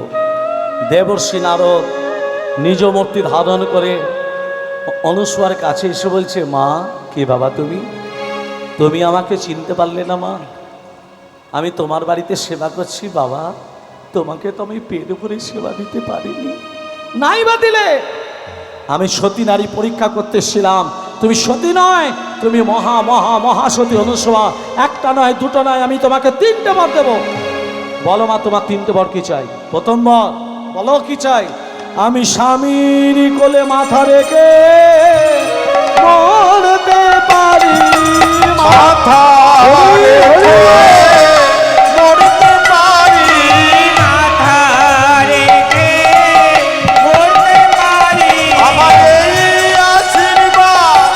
দেবর্ষী নারদ নিজ মূর্তি ধারণ করে অনুসূয়ার কাছে এসে বলছে, মা, কে বাবা তুমি? তুমি আমাকে চিনতে পারলে না মা? আমি তোমার বাড়িতে সেবা করছি বাবা, তোমাকে তো আমি পেট ভরে সেবা দিতে পারিনি। নাই বা দিলে? আমি সতী নারী পরীক্ষা করতে এসেছিলাম, তুমি সতী নয়, তুমি মহা মহা মহাসতী অনুসূয়া। একটা নয়, দুটো নয়, আমি তোমাকে 3টে বর দেব। বলো মা, তোমার 3টে বর কি চাই? প্রথম বর বলো কি চাই? আমি স্বামীর কোলে মাথা রেখে মরতে পারি, মাথা রেখে মরতে পারি, মাথা রেখে মরতে পারি। আমার এই আশীর্বাদ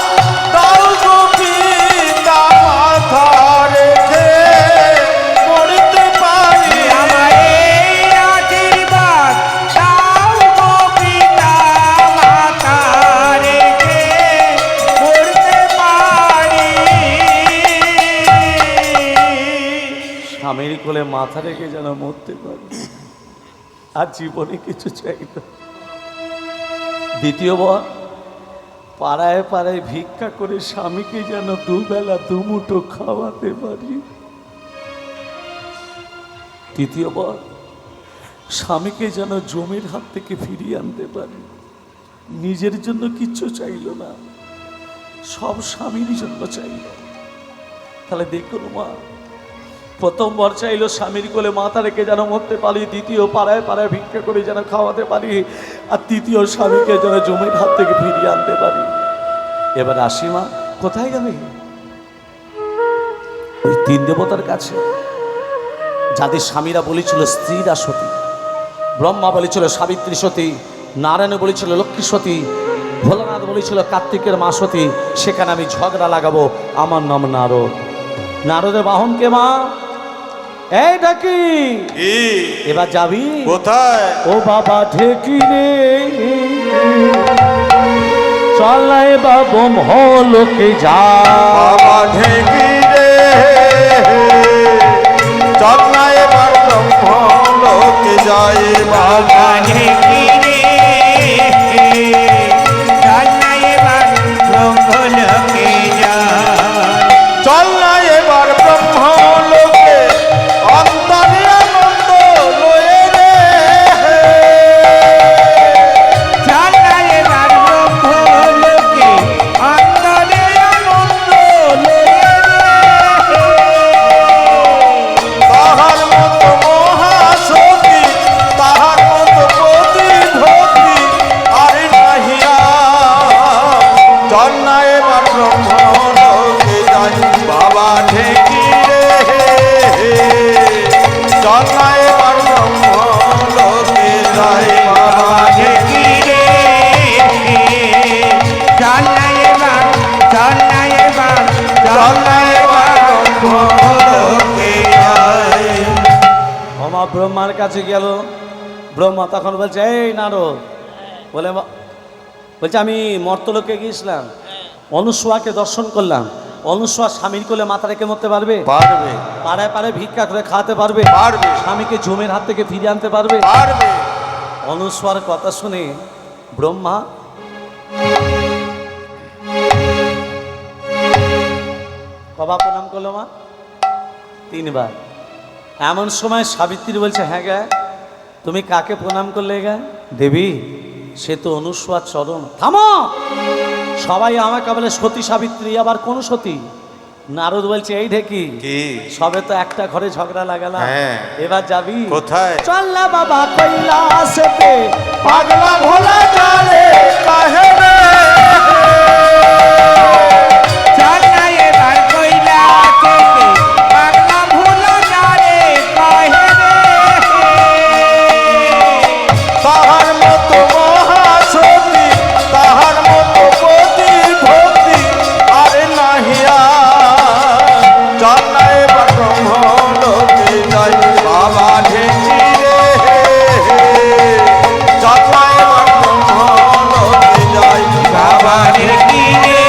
দাও গো পিতা, মাথা রেখে মরতে পারি। আমার এই আশীর্বাদ দাও গো পিতা, মাথা রেখে মরতে পারি। স্বামীর কোলে মাথা রেখে যেন মরতে পারি, আর জীবনে কিছু চাই না। দ্বিতীয় বর, পাড়ায় পাড়ায় ভিক্ষা করে স্বামীকে যেন দুবেলা দুমুঠো খাওয়াতে পারি। তৃতীয় বর, স্বামীকে যেন জমির হাত থেকে ফিরিয়ে আনতে পারি। নিজের জন্য কিচ্ছু চাইল না, সব স্বামীর জন্য চাইল। তাহলে দেখুন মা, প্রথম বর চাইলো স্বামীর কোলে মাথা রেখে যেন মরতে পারি, দ্বিতীয় পাড়ায় পাড়ায় ভিক্ষা করে যেন খাওয়াতে পারি, আর তৃতীয় স্বামীকে যেন জমির হাত থেকে ফিরিয়ে আনতে পারি। এবার আসি মা, কোথায় যাবে? ওই 3 দেবতার কাছে, যাদের স্বামীরা বলেছিল স্ত্রীরা সতী। ব্রহ্মা বলেছিল সাবিত্রী সতী, নারায়ণ বলেছিল লক্ষ্মী সতী, ভোলানাথ বলেছিল কার্তিকের মা সতী। সেখানে আমি ঝগড়া লাগাবো। আমার নাম নারদ। নারদের বাহনকে মা, এইটা কি? এবার যাবি কোথায়? ও বাবা ঢেকি রে, চল না এবার ব্রহ্মলোকে যা। বাবা ঢেকি রে, চল না এবার ব্রহ্মলোকে যাই। বাবা ঢেকি রে, চল না এবার ব্রহ্মলোকে যাই। চল না এবার ব্রহ্মলোকে, অন্তরে আনন্দ লয়ে রে। চল না এবার ব্রহ্মলোকে, অন্তরে আনন্দ লয়ে রে। তাহার মতো মহাসতী, তাহার মতো প্রতিধতী আর নাহিয়া। চল না এবার ব্রহ্মলোকে যাই। বাবা ঢেকি রে, চল না এবার ব্রহ্মলোকে যাই। বাবা ঢেকি রে, চল না এবার, চল না এবার, চল না এবার ব্রহ্মলোকে যাই। ওমা ব্রহ্মার কাছে গেল। ব্রহ্মা তখন বলছে, এই নারদ, বলছে আমি মর্তলোকে গিয়েছিলাম, অনুসূয়াকে দর্শন করলাম। অনুসয়া স্বামীর কোলে মাথা রেখে মরতে পারবে? পারবে পাড়ায় পাড়ায় ভিক্ষা করে খাওয়াতে পারবে? পারবে স্বামীকে জমের হাত থেকে ফিরিয়ে আনতে পারবে? পারবে অনুসয়ার কথা শুনে ব্রহ্মা কবা প্রণাম করলো মা? 3 বার। এমন সময় সাবিত্রী বলছে, হ্যাঁ গা তুমি কাকে প্রণাম করলে গা? দেবী সে তো অনুসয়ার চরণ। থামো, সবাই আমাকে বলে সতী সাবিত্রী, আবার কোন সতী? নারদ বলছে এই ঢেকি কি সবে তো একটা ঘরে ঝগড়া লাগালাম, হ্যাঁ। এবার যাবি কোথায়? চল না বাবা কৈলাসেতে, পাগলা ভোলা জানে কাহে রে চল না এবার কৈলাসেতে, পাগলা ভোলা জানে কাহে রে। তাহার মতো মহাসতী তাহার মতো পতি ভক্তি আরে নাহিয়া চল না এবার ব্রহ্মলোকে যাই বাবা ঢেকি রে চল না এবার ব্রহ্মলোকে যাই বাবা ঢেকি রে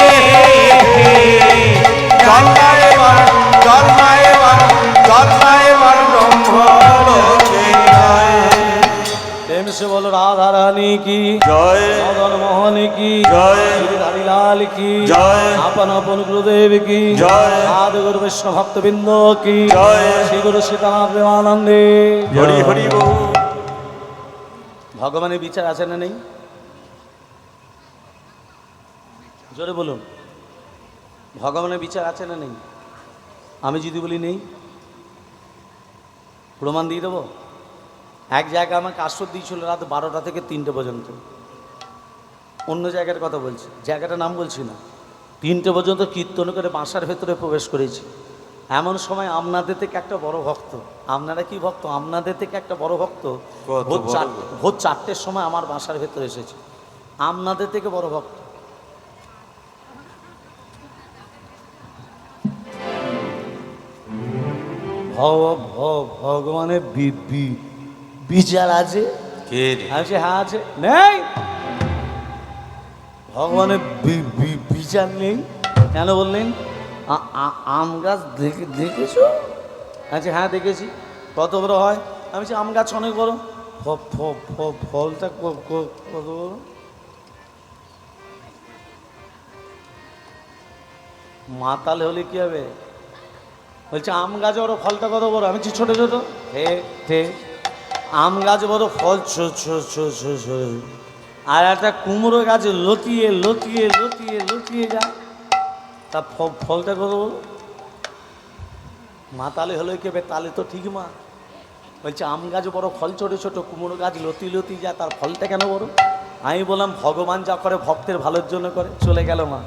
চল না এবার চল না এবার চল না এবার ব্রহ্মলোকে যাই প্রেম সে বলো রাধা রানী কি জয় মদন মোহন কি জয় হরিলাল কি জয় আপন আপন গুরুদেব কি জয় আদি গুরু বৈষ্ণব ভক্তবৃন্দ কি জয় শ্রী গুরু সীতানাথ প্রেমানন্দে হরি হরি বল ভগবানের বিচার আছে না নেই? জোরে বলুন, ভগবানের বিচার আছে না নেই? আমি যদি বলি নেই, প্রমাণ দিয়ে দেবো। এক জায়গায় আমাকে আশ্রয় দিয়েছিল রাত 12টা থেকে 3টে পর্যন্ত। অন্য জায়গার কথা বলছি, জায়গাটার নাম বলছি না। 3টে পর্যন্ত কীর্তন করে বাসার ভেতরে প্রবেশ করেছি। এমন সময় আপনাদের থেকে একটা বড় ভক্ত, আপনারা কি ভক্ত? আপনাদের থেকে একটা বড় ভক্ত কত বড়? ভোর 4টের সময় আমার বাসার ভেতরে এসেছে। আপনাদের থেকে বড় ভক্ত। ভগবানের বিচার আছে? কে রে আমি বলছি, হ্যাঁ আছে। নেই, ভগবানের বিচার নেই কেন বললেন? আম গাছ দেখেছো? আচ্ছা হ্যাঁ দেখেছি। কত বড় হয়? আমি বলছি আম গাছ অনেক বড়। ফলটা কত বড়? মাতাল হলে কি হবে? বলছে আম গাছ বড়, ফলটা কত বড়? আমি বলছি ছোট ছোট। হে আম গাছ বড়, ফল আর একটা কুমড়ো গাছ লতিয়ে লতিয়ে লতিয়ে লতিয়ে যায়, তা ফলটা কত বড়? মা তালে হলো কি হবে? তালে তো ঠিক মা। বলছে আম গাছ বড়, ফল ছোট ছোট, কুমড়ো গাছ লতি লতি যায়, তার ফলটা কেন বড়? আমি বললাম ভগবান যা করে ভক্তের ভালোর জন্য করে। চলে গেল মা।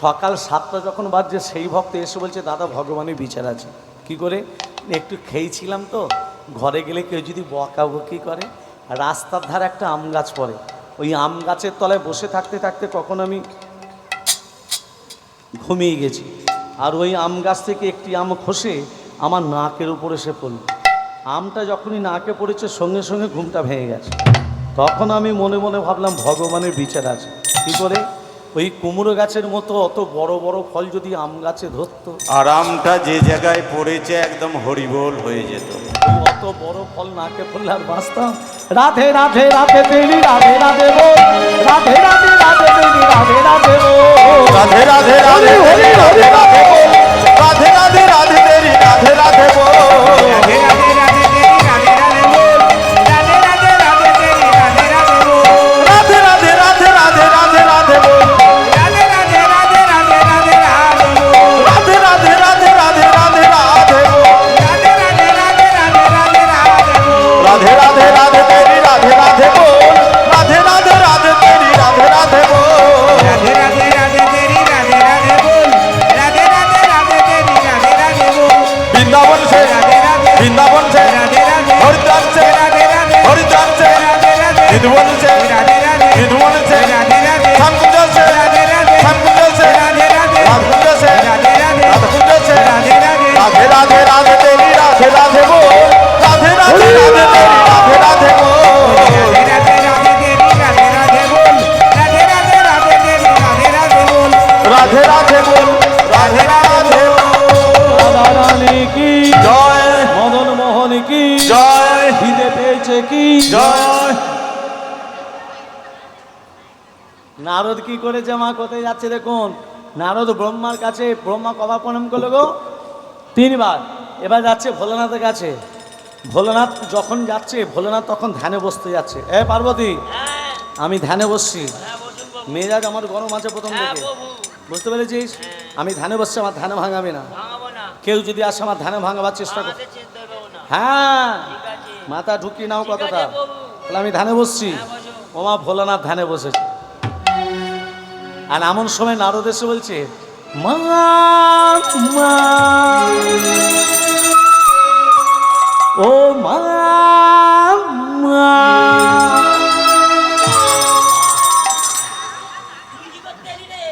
সকাল 7টা যখন বাজছে সেই ভক্ত এসে বলছে দাদা ভগবানের বিচার আছে। কি করে? একটু খেয়েছিলাম তো, ঘরে গেলে কেউ যদি বকাবকি করে, রাস্তার ধারে একটা আম গাছ পড়ে, ওই আম গাছের তলায় বসে থাকতে থাকতে কখন আমি ঘুমিয়ে গেছি, আর ওই আম গাছ থেকে একটি আম খসে আমার নাকের উপর এসে পড়ল। আমটা যখনই নাকে পড়েছে সঙ্গে সঙ্গে ঘুমটা ভেঙে গেছে। তখন আমি মনে মনে ভাবলাম ভগবানের বিচার আছে। কি করে? ওই কুমড়ো গাছের মতো অত বড় বড় ফল যদি আম গাছে ধরতো, আরামটা যে জায়গায় পড়েছে একদম হরিবোল হয়ে যেত। ওই অত বড় ফল নাকে পড়লে আর বাঁচতাম? রাধে রাধে রাধে তেলি রাধে রাধে বল, রাধে রাধে রাধে তেলি রাধে রাধে বল, রাধে রাধে রাধে তেরি রাধে রাধে বল, রাধে রাধে রাধে তেরি রাধে রাধে বল, রাধে রাধে রাধে তেরি রাধে রাধে বল, রাধে রাধে রাধে তেরি রাধে রাধে বল, রাধে রাধে রাধে রাধে রাধে রাধে বল, রাধে রাধে রাধে রাধে রাধে রাধে বল, রাধে রাধে রাধে রাধে রাধে রাধে বল, রাধে রাধে রাধে রাধে রাধে রাধে বল, রাধে রাধে রাধে তেরি রাধে রাধে বল, রাধে রাধে রাধে তেরি রাধে রাধে বল, রাধে রাধে রাধে তেরি রাধে রাধে বল, রাধে রাধে রাধে তেরি রাধে রাধে বল, বৃন্দাবন से রাধে রাধে বৃন্দাবন से রাধে রাধে হরিদ্বার से রাধে রাধে হরিদ্বার से রাধে রাধে মধুবন से রাধে রাধে মধুবন से রাধে রাধে শ্যামকুঞ্জ से রাধে রাধে শ্যামকুঞ্জ से রাধে রাধে রাধকুঞ্জ से রাধে রাধে রাধকুঞ্জ से রাধে রাধে राधे राधे राधे तेरी राधे राधे बोल, राधे राधे राधे तेरी राधे राधे बोल, রাধে রাধে রাধে তেরি রাধে রাধে বল, রাধে রাধে রাধে তেরি রাধে রাধে বল, राधे राधे बोल, राधे राधे নারদ কি করেছে মা, কোথায় যাচ্ছে দেখুন। নারদ ব্রহ্মার কাছে, ব্রহ্মা কবার প্রণাম করলো গো? 3 বার। এবার যাচ্ছে ভোলানাথের কাছে। ভোলানাথ যখন যাচ্ছে, ভোলানাথ তখন ধ্যানে বসতে যাচ্ছে। এ পার্বতী, হ্যাঁ আমি ধ্যানে বসছি, হ্যাঁ বসুন বাবু। মেজাজ আমার গরম আছে প্রথম হ্যাঁ থেকে, বাবু, বুঝতে পেরেছিস? আমি ধ্যানে বসছি, আমার ধ্যানে ভাঙাবি না। ভাঙাবো না, কেউ যদি আসে আমার ধ্যানে ভাঙাবার চেষ্টা কর, ভাঙাতে চেষ্টা দেবো না। হ্যাঁ ঠিক আছে, মাথা ঢুকিয়ে নাও ঠিক কথাটা। আছে বাবু। তাহলে আমি ধ্যানে বসছি, হ্যাঁ বসো। ওমা ভোলানাথ ধ্যানে বসেছে। আর এমন সময় নারদ এসে বলছে, মা মা, ও মা মা। তুই কি করতে এলি রে?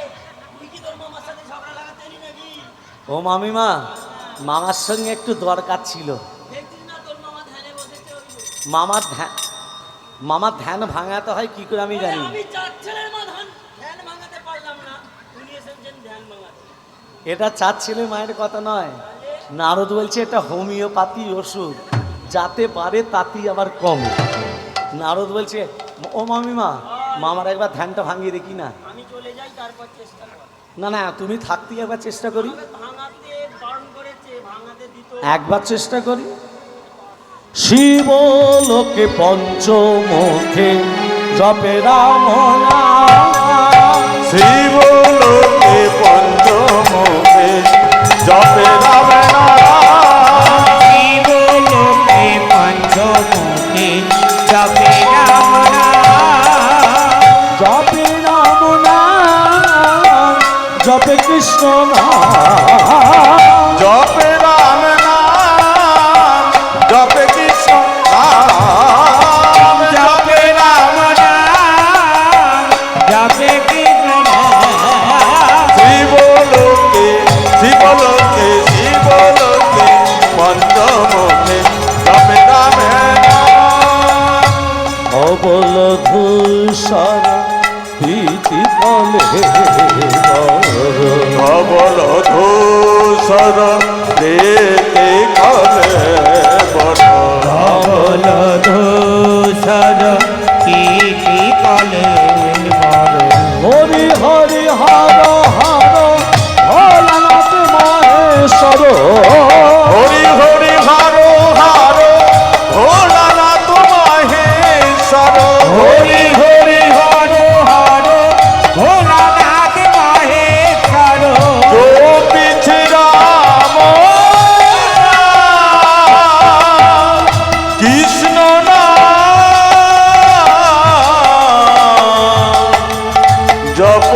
তুই কি তোর মামার সাথে ঝগড়া লাগাতে এলি নাকি? ও মামিমা, মামার সঙ্গে একটু দরকার ছিল। দেখছিস না তোর মামা ধ্যানে বসেছে ওই যে। মামার ধ্যান ভাঙাতে হয় কি করে আমি জানি। আমি 4 ছেলের মা ধ্যান ভাঙাতে পারলাম না, উনি এসেছেন ধ্যান ভাঙাতে। এটা 4 ছেলে মায়ের কথা নয়, নারদ বলছে এটা হোমিওপ্যাথি ওষুধ, যাতে পারে তাতেই আবার কম। নারদ বলছে, ও মামিমা, মামার একবার ধ্যানটা ভাঙিয়ে দেখি না। আমি চলে যাই, তারপর চেষ্টা কর। না না, তুমি থাকতেই একবার চেষ্টা করি, আমাকে ভাঙাতে বারণ করেছে, ভাঙাতে দিত। একবার চেষ্টা করি। শিব লোকে পঞ্চমুখে জপে রাম নাম। শিব লোকে পঞ্চমুখে জপে রাম নাম। শিব লোকে পঞ্চমুখী জপে রাম নাম। জপে রাম নাম, জপে কৃষ্ণ নাম। জপে রাম নাম, জপে কৃষ্ণ নাম। জপে রাম নাম, জপে কৃষ্ণ নাম। শিব লোকে, শিব লোকে, শিব লোকে পঞ্চমুখে জপে রাম নাম। অবল ধূসর প্রীতি কলে ধবল ধূসর রেতে কলে বড়। ধবল ধূসর কীর্তি কলে বড়। হরি হরি হর হর ভোলানাথ মহেশ্বর। হরি হরি হারো হারো ভোলানাথ মহেশ্বর। হরি হরি হর হর ভোলানাথ মহেশ্বর। গোপীছে রাম কৃষ্ণ নাম জপ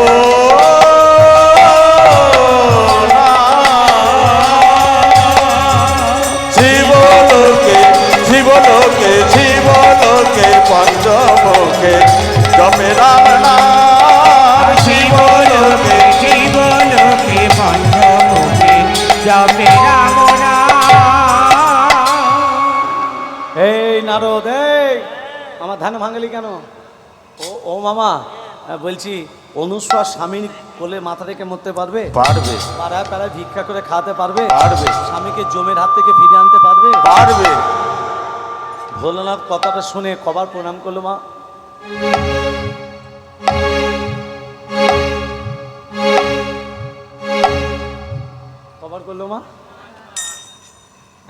শিবলোকে, শিবলোকে, শিবলোকে পঞ্চমুখে জপে রাম নাম। শিব লোকে, শিব লোকে পঞ্চমুখী জপে রাম নাম। এই নারদ, এই আমার ধান ভাঙলি কেন? ও ও মামা, বলছি অনুস্বার স্বামীর কোলে মাথা রেখে মরতে পারবে? পারবে, পাড়ায় পাড়ায় ভিক্ষা করে খাওয়াতে পারবে? পারবে, স্বামীকে জমের হাত থেকে ফিরিয়ে আনতে পারবে? পারবে। ভোলানাথ কথাটা শুনে কবার প্রণাম করলো মা? কবার করলো মা?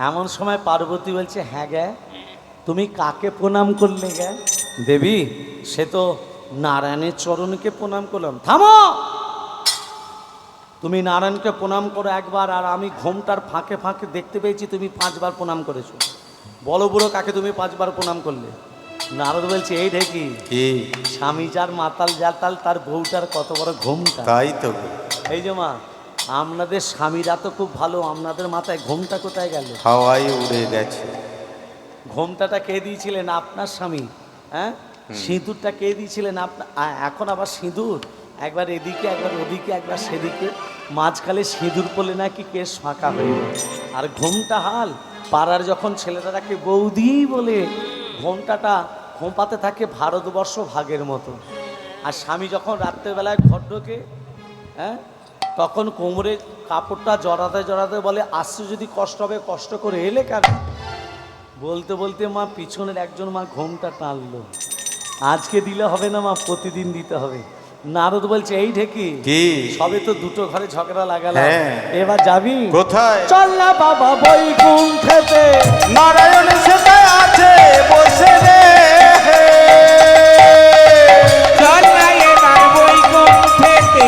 এমন সময় পার্বতী বলছে, হ্যাঁ গে, তুমি কাকে প্রণাম করলে গে? দেবী, সে তো নারায়ণের চরণকে প্রণাম করলাম। থামো, তুমি নারায়ণকে প্রণাম করো একবার, আর আমি ঘোমটার ফাঁকে ফাঁকে দেখতে পেয়েছি তুমি 5 বার প্রণাম করেছো। বলো বুড়ো, কাকে তুমি 5 বার প্রণাম করলে? নারদ বলছে, এই ঢেকি, কি স্বামী যার মাতাল জাতাল, তার বউটার কত বড় ঘোমটা। তাই তো। এই যে মা, আপনাদের স্বামীরা তো খুব ভালো, আপনাদের মাথায় ঘোমটা কোথায় গেল? হাওয়ায় উড়ে গেছে। ঘোমটাটা কে দিয়েছিলেন? আপনার স্বামী। হ্যাঁ, সিঁদুরটা কে দিয়েছিলেন? আপনার। এখন আবার সিঁদুর একবার এদিকে, একবার ওদিকে, একবার সেদিকে, মাঝখানে সিঁদুর পড়লে নাকি কেশ ফাঁকা হয়ে যায়। আর ঘোমটা হাল, পাড়ার যখন ছেলেটা তাকে বৌদি বলে ঘোমটাটা খোঁপাতে থাকে ভারতবর্ষ ভাগের মতো। আর স্বামী যখন রাত্রেবেলায় ঘর ঢোকে, হ্যাঁ, তখন কোমরে কাপড়টা জড়াতে জড়াতে বলে, আসছে যদি কষ্ট হবে, কষ্ট করে এলে কেন? বলতে বলতে মা পিছনের একজন মা ঘোমটা টানলো। আজকে দিলে হবে না মা, প্রতিদিন দিতে হবে। নারদ বলছে এই ঢেকি কি সবে তো দুটো ঘরে ঝগড়া লাগালাম, হ্যাঁ। এবার যাবি কোথায়? চল না বাবা বৈকুণ্ঠেতে। নারায়ণ সেটাই আছে বসে রে, চল না এবার বৈকুণ্ঠেতে,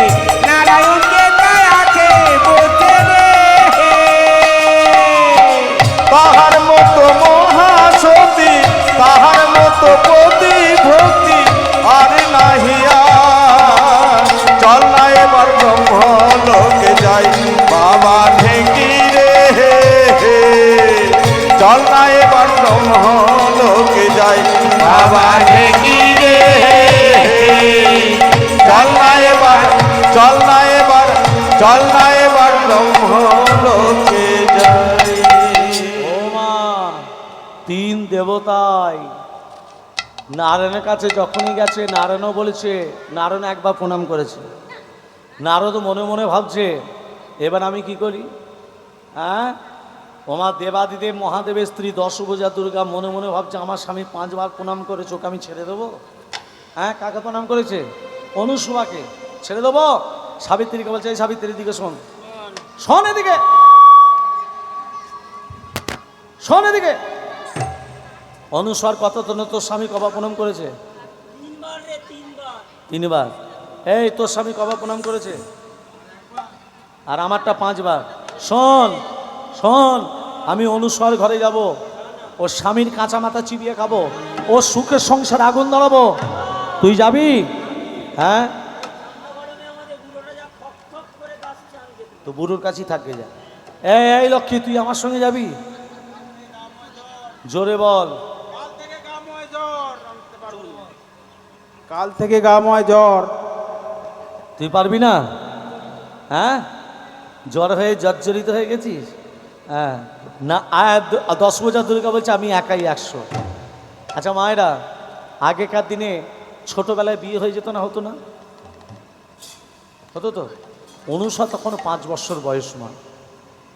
নারায়ণ যেথায় আছে বসে রে। তাহার মতো মহাসতী, তাহার মতো পতি ভক্তি আর নাহিয়া। চল না এবার ব্রহ্মলোকে যাই বাবা ঢেকি রে, চল না এবার ব্রহ্মলোকে যাই বাবা ঢেকি রে, চল না এবার, চল না এবার, চল না এবার ব্রহ্মলোকে যাই। ও মা, তিন দেবতাই নারায়ণের কাছে যখনই গেছে, নারায়ণও বলেছে, নারায়ণ একবার প্রণাম করেছে। নারদ মনে মনে ভাবছে এবার আমি কি করি? হ্যাঁ, ওমা দেবাদিদেব মহাদেবের স্ত্রী দশভুজা দুর্গা মনে মনে ভাবছে আমার স্বামী 5 বার প্রণাম করেছে, ওকে আমি ছেড়ে দেবো? হ্যাঁ, কাকে প্রণাম করেছে? অনুসুয়াকে ছেড়ে দেবো? সাবিত্রীকে বলছে এই সাবিত্রীর দিকে শোন, শোন এদিকে, শোন এদিকে। অনুসর কত তোর স্বামী কবা প্রণাম করেছে? 3 বার রে 3 বার। 3 বার। এই তোর স্বামী কবা প্রণাম করেছে? আর আমারটা 5 বার। শোন শোন, আমি অনুসর ঘরে যাব, ওর স্বামীর কাঁচা মাথা চিবিয়ে খাবো, ও সুখের সংসার আগুন ধরাবো। তুই যাবি? হ্যাঁ, গরমে আমাদের বুড়োটা যা খক খক করে গাছছে আনতে। তো বুড়োর কাছেই থাকবে যা। এই এই লক্ষ্মী, তুই আমার সঙ্গে যাবি? জোরে বল। কাল থেকে গাময় জ্বর। তুই পারবি না? হ্যাঁ, জ্বর হয়ে জর্জরিত হয়ে গেছিস? হ্যাঁ না, 10 বোঝা দুর্গা বলছে আমি একাই 100। আচ্ছা মায়েরা, আগেকার দিনে ছোটবেলায় বিয়ে হয়ে যেত না, হতো না? হতো তো। অনুসা তখন 5 বছর বয়স, মা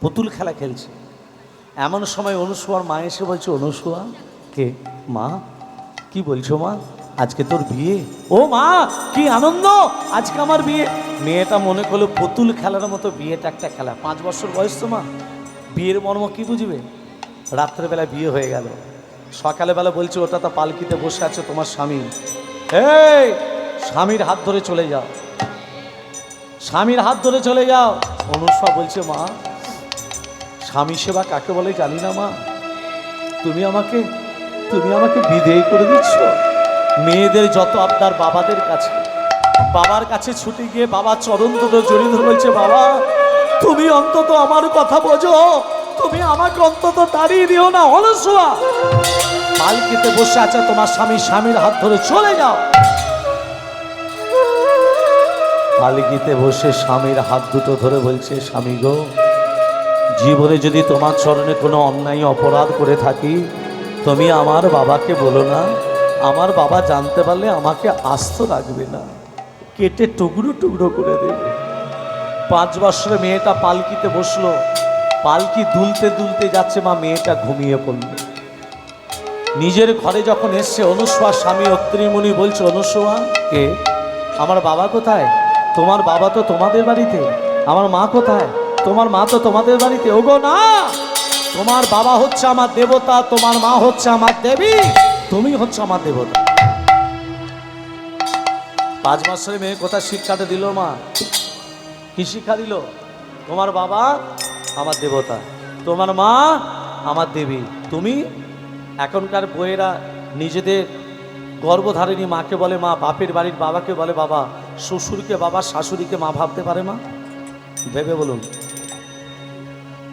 পুতুল খেলা খেলছে। এমন সময় অনুসুয়ার মা এসে বলছে, অনুসুয়া কে? মা কি বলছো মা, আজকে তোর বিয়ে? ও মা কি আনন্দ, আজকে আমার বিয়ে। মেয়েটা মনে করলো পুতুল খেলার মতো বিয়েটা একটা খেলা। 5 বছর বয়স তো মা, বিয়ের মর্ম কি বুঝবে? রাত্রেবেলা বিয়ে হয়ে গেল। সকালবেলা বলছে ওটা তো পালকিতে বসে আছে তোমার স্বামী, এই স্বামীর হাত ধরে চলে যাও, স্বামীর হাত ধরে চলে যাও। অনুসা বলছে মা, স্বামী সেবা কাকে বলে জানি না মা, তুমি আমাকে বিদেয় করে দিচ্ছ। মেয়েদের যত আবদার বাবাদের কাছে, বাবার কাছে ছুটে গিয়ে বাবা চরণ দুটো জড়িয়ে ধরে বলছে, বাবা তুমি অন্তত আমার কথা বোঝো, তুমি আমাকে অন্তত দাঁড়িয়ে দিও না। অনুসুয়া, পালকিতে বসে আছে তোমার স্বামী, স্বামীর হাত ধরে চলে যাও। পালকিতে বসে স্বামীর হাত দুটো ধরে বলছে, স্বামী গো, জীবনে যদি তোমার চরণে কোনো অন্যায় অপরাধ করে থাকি, তুমি আমার বাবাকে বলো না, আমার বাবা জানতে পারলে আমাকে আস্ত রাখবে না, কেটে টুকরো টুকরো করে দেবে। 5 বছরের মেয়েটা পালকিতে বসলো, পালকি দুলতে দুলতে যাচ্ছে, মা মেয়েটা ঘুমিয়ে পড়ল। নিজের ঘরে যখন এসছে, অনুসুয়া স্বামী অত্রিমুনি বলছে, অনুসুয়া কে? আমার বাবা কোথায়? তোমার বাবা তো তোমাদের বাড়িতে। আমার মা কোথায়? তোমার মা তো তোমাদের বাড়িতে। ওগো না, তোমার বাবা হচ্ছে আমার দেবতা, তোমার মা হচ্ছে আমার দেবী, তুমি হচ্ছে আমার দেবতা। 5 বছরের মেয়ে কোথায় শিক্ষাটা দিল মা? কি শিক্ষা দিল? তোমার বাবা আমার দেবতা, তোমার মা আমার দেবী, তুমি। এখনকার বইয়েরা নিজেদের গর্ভধারিণী মাকে বলে মা, বাপের বাড়ির বাবাকে বলে বাবা, শ্বশুরকে বাবা, শাশুড়িকে মা ভাবতে পারে মা? ভেবে বলুন।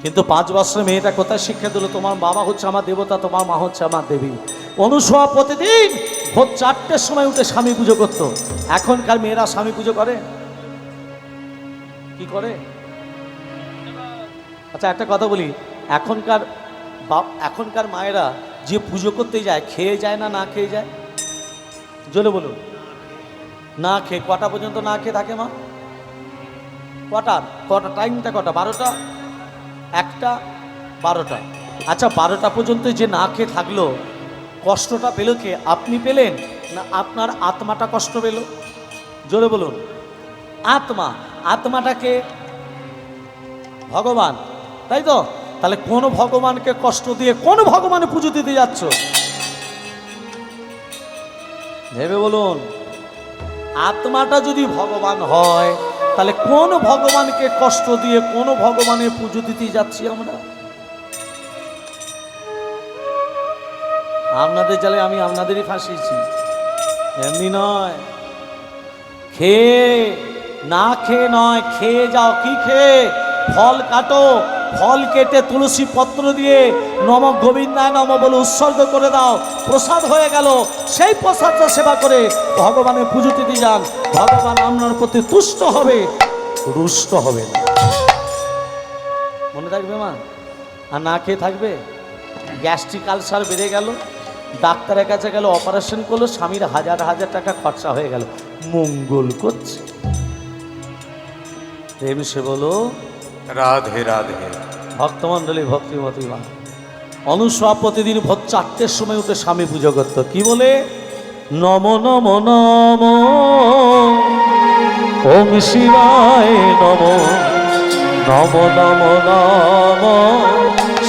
কিন্তু 5 বছরের মেয়েটা কোথায় শিক্ষা দিল? তোমার বাবা হচ্ছে আমার দেবতা, তোমার মা হচ্ছে আমার দেবী। অনুসুয়া প্রতিদিন ভোর 4টের সময় উঠে স্বামী পুজো করত। এখনকার মেয়েরা স্বামী পুজো করে? কি করে? আচ্ছা একটা কথা বলি, এখনকার মায়েরা যে পুজো করতে যায়, খেয়ে যায় না, না খেয়ে যায়? জোরে বলুন। না খেয়ে। কটা পর্যন্ত না খেয়ে থাকে মা? কটা টাইমটা কটা? 12টা, 1টা, 12টা। আচ্ছা 12টা পর্যন্ত যে না খেয়ে থাকলো, কষ্টটা পেল কে? আপনি পেলেন না আপনার আত্মাটা কষ্ট পেল? জোরে বলুন। আত্মা, আত্মাটাকে ভগবান, তাই তো? তাহলে কোন ভগবানকে কষ্ট দিয়ে কোন ভগবানে পুজো দিতে যাচ্ছ? ভেবে বলুন। আত্মাটা যদি ভগবান হয় তাহলে কোন ভগবানকে কষ্ট দিয়ে কোন ভগবানের পুজো দিতে যাচ্ছি আমরা? আপনাদের জালে আমি আপনাদেরই ফাঁসিয়েছি, এমনি নয়। খেয়ে না খেয়ে নয়, খেয়ে যাও। কি খেয়ে? ফল কাটো, ফল কেটে তুলসী পত্র দিয়ে নম গোবিন্দায় নম বলে উৎসর্গ করে দাও, প্রসাদ হয়ে গেল। সেই প্রসাদটা সেবা করে ভগবানের পুজো দিতে যান। ভগবান আপনার প্রতি তুষ্ট হবে, রুষ্ট হবে না। মনে থাকবে মা? আর না খেয়ে থাকবে? গ্যাস্ট্রিক আলসার বেড়ে গেল, ডাক্তারের কাছে গেল, অপারেশন করলো, স্বামীর হাজার হাজার টাকা খরচা হয়ে গেল, মঙ্গল করছে। প্রেম সে বলো রাধে রাধে। ভক্তমণ্ডলী, ভক্তিমতী মা অনুসয়া প্রতিদিন ভোর 4টের সময় উঠে স্বামী পুজো করতো। কি বলে? নম নম নম ওম শিবায় নম, নম নম নম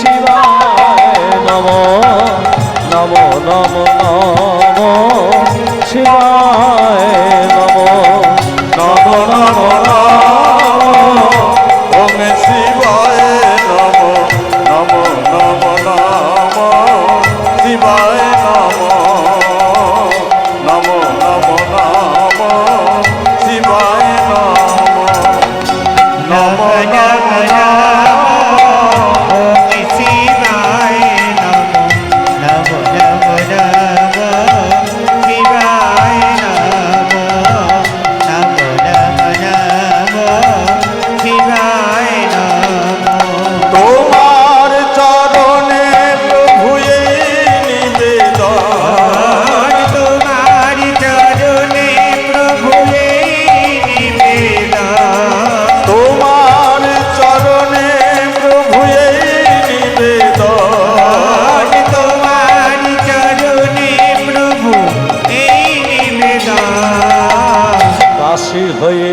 শিবায় নম, নম নম নম শিবায় নম, নম নম ওম শিবায় নম, নম নম নম শিবায় নম, নম নম নম শিবায় নম, নম নম ওম শিবায় নমঃ, নমো নমো নমো শিবায় নমঃ, নমো নমো নমো শিবায় নমঃ। তোমার চরণে প্রভু এই নিবেদন, তোমার চরণে প্রভু এই নিবেদন, তোমার চরণে প্রভু এই নিবেদন, তোমার চরণে প্রভু এই নিবেদন। দাসী হয়ে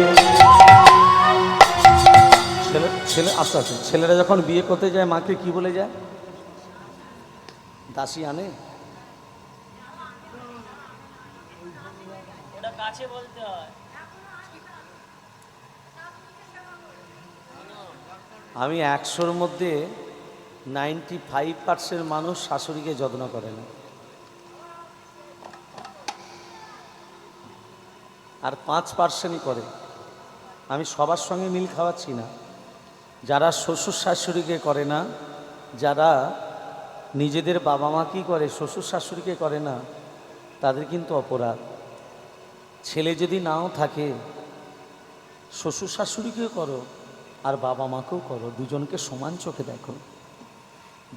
ছেলে ছেলে আস্তে আস্তে ছেলেরা যখন বিয়ে করতে যায় মাকে কি বলে যায়? দাসী আনে। ওটা কাছে বলতে হয়। আমি 100-র মধ্যে 95% মানুষ শাশুড়িকে যত্ন করে না, আর 5% করে। আমি সবার সঙ্গে মিল খাওয়াচ্ছি না। যারা শ্বশুর শাশুড়িকে করে না, যারা নিজেদের বাবা মা কি করে শ্বশুর শাশুড়িকে করে না, তাদের কিন্তু অপরাধ। ছেলে যদি নাও থাকে, শ্বশুর শাশুড়িকেও করো আর বাবা মাকেও করো, দুজনকে সমান চোখে দেখো।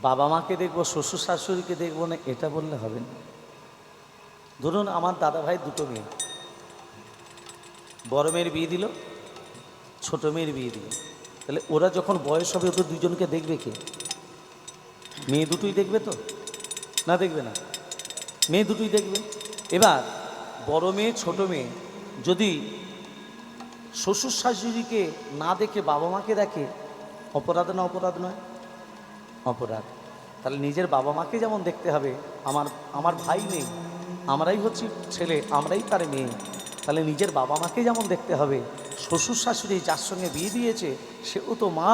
বাবা মাকে দেখবো শ্বশুর শাশুড়িকে দেখবো না, এটা বললে হবে না। ধরুন আমার দাদা ভাই 2টো মেয়ে, বড় মেয়ের বিয়ে দিল, ছোট মেয়ের বিয়ে দিল। তাহলে ওরা যখন বয়স হবে ওদের দুজনকে দেখবে কে? মেয়ে দুটোই দেখবে তো? না দেখবে না? মেয়ে দুটোই দেখবে। এবার বড় মেয়ে ছোট মেয়ে যদি শ্বশুর শাশুড়িকে না দেখে বাবা মাকে দেখে, অপরাধ না অপরাধ নয়? অপরাধ। তাহলে নিজের বাবা মাকে যেমন দেখতে হবে, আমার ভাই নেই, আমরাই হচ্ছি ছেলে, আমরাই তার মেয়ে, তাহলে নিজের বাবা মাকে যেমন দেখতে হবে, শ্বশুর শাশুড়ি যার সঙ্গে বিয়ে দিয়েছে সেও তো মা,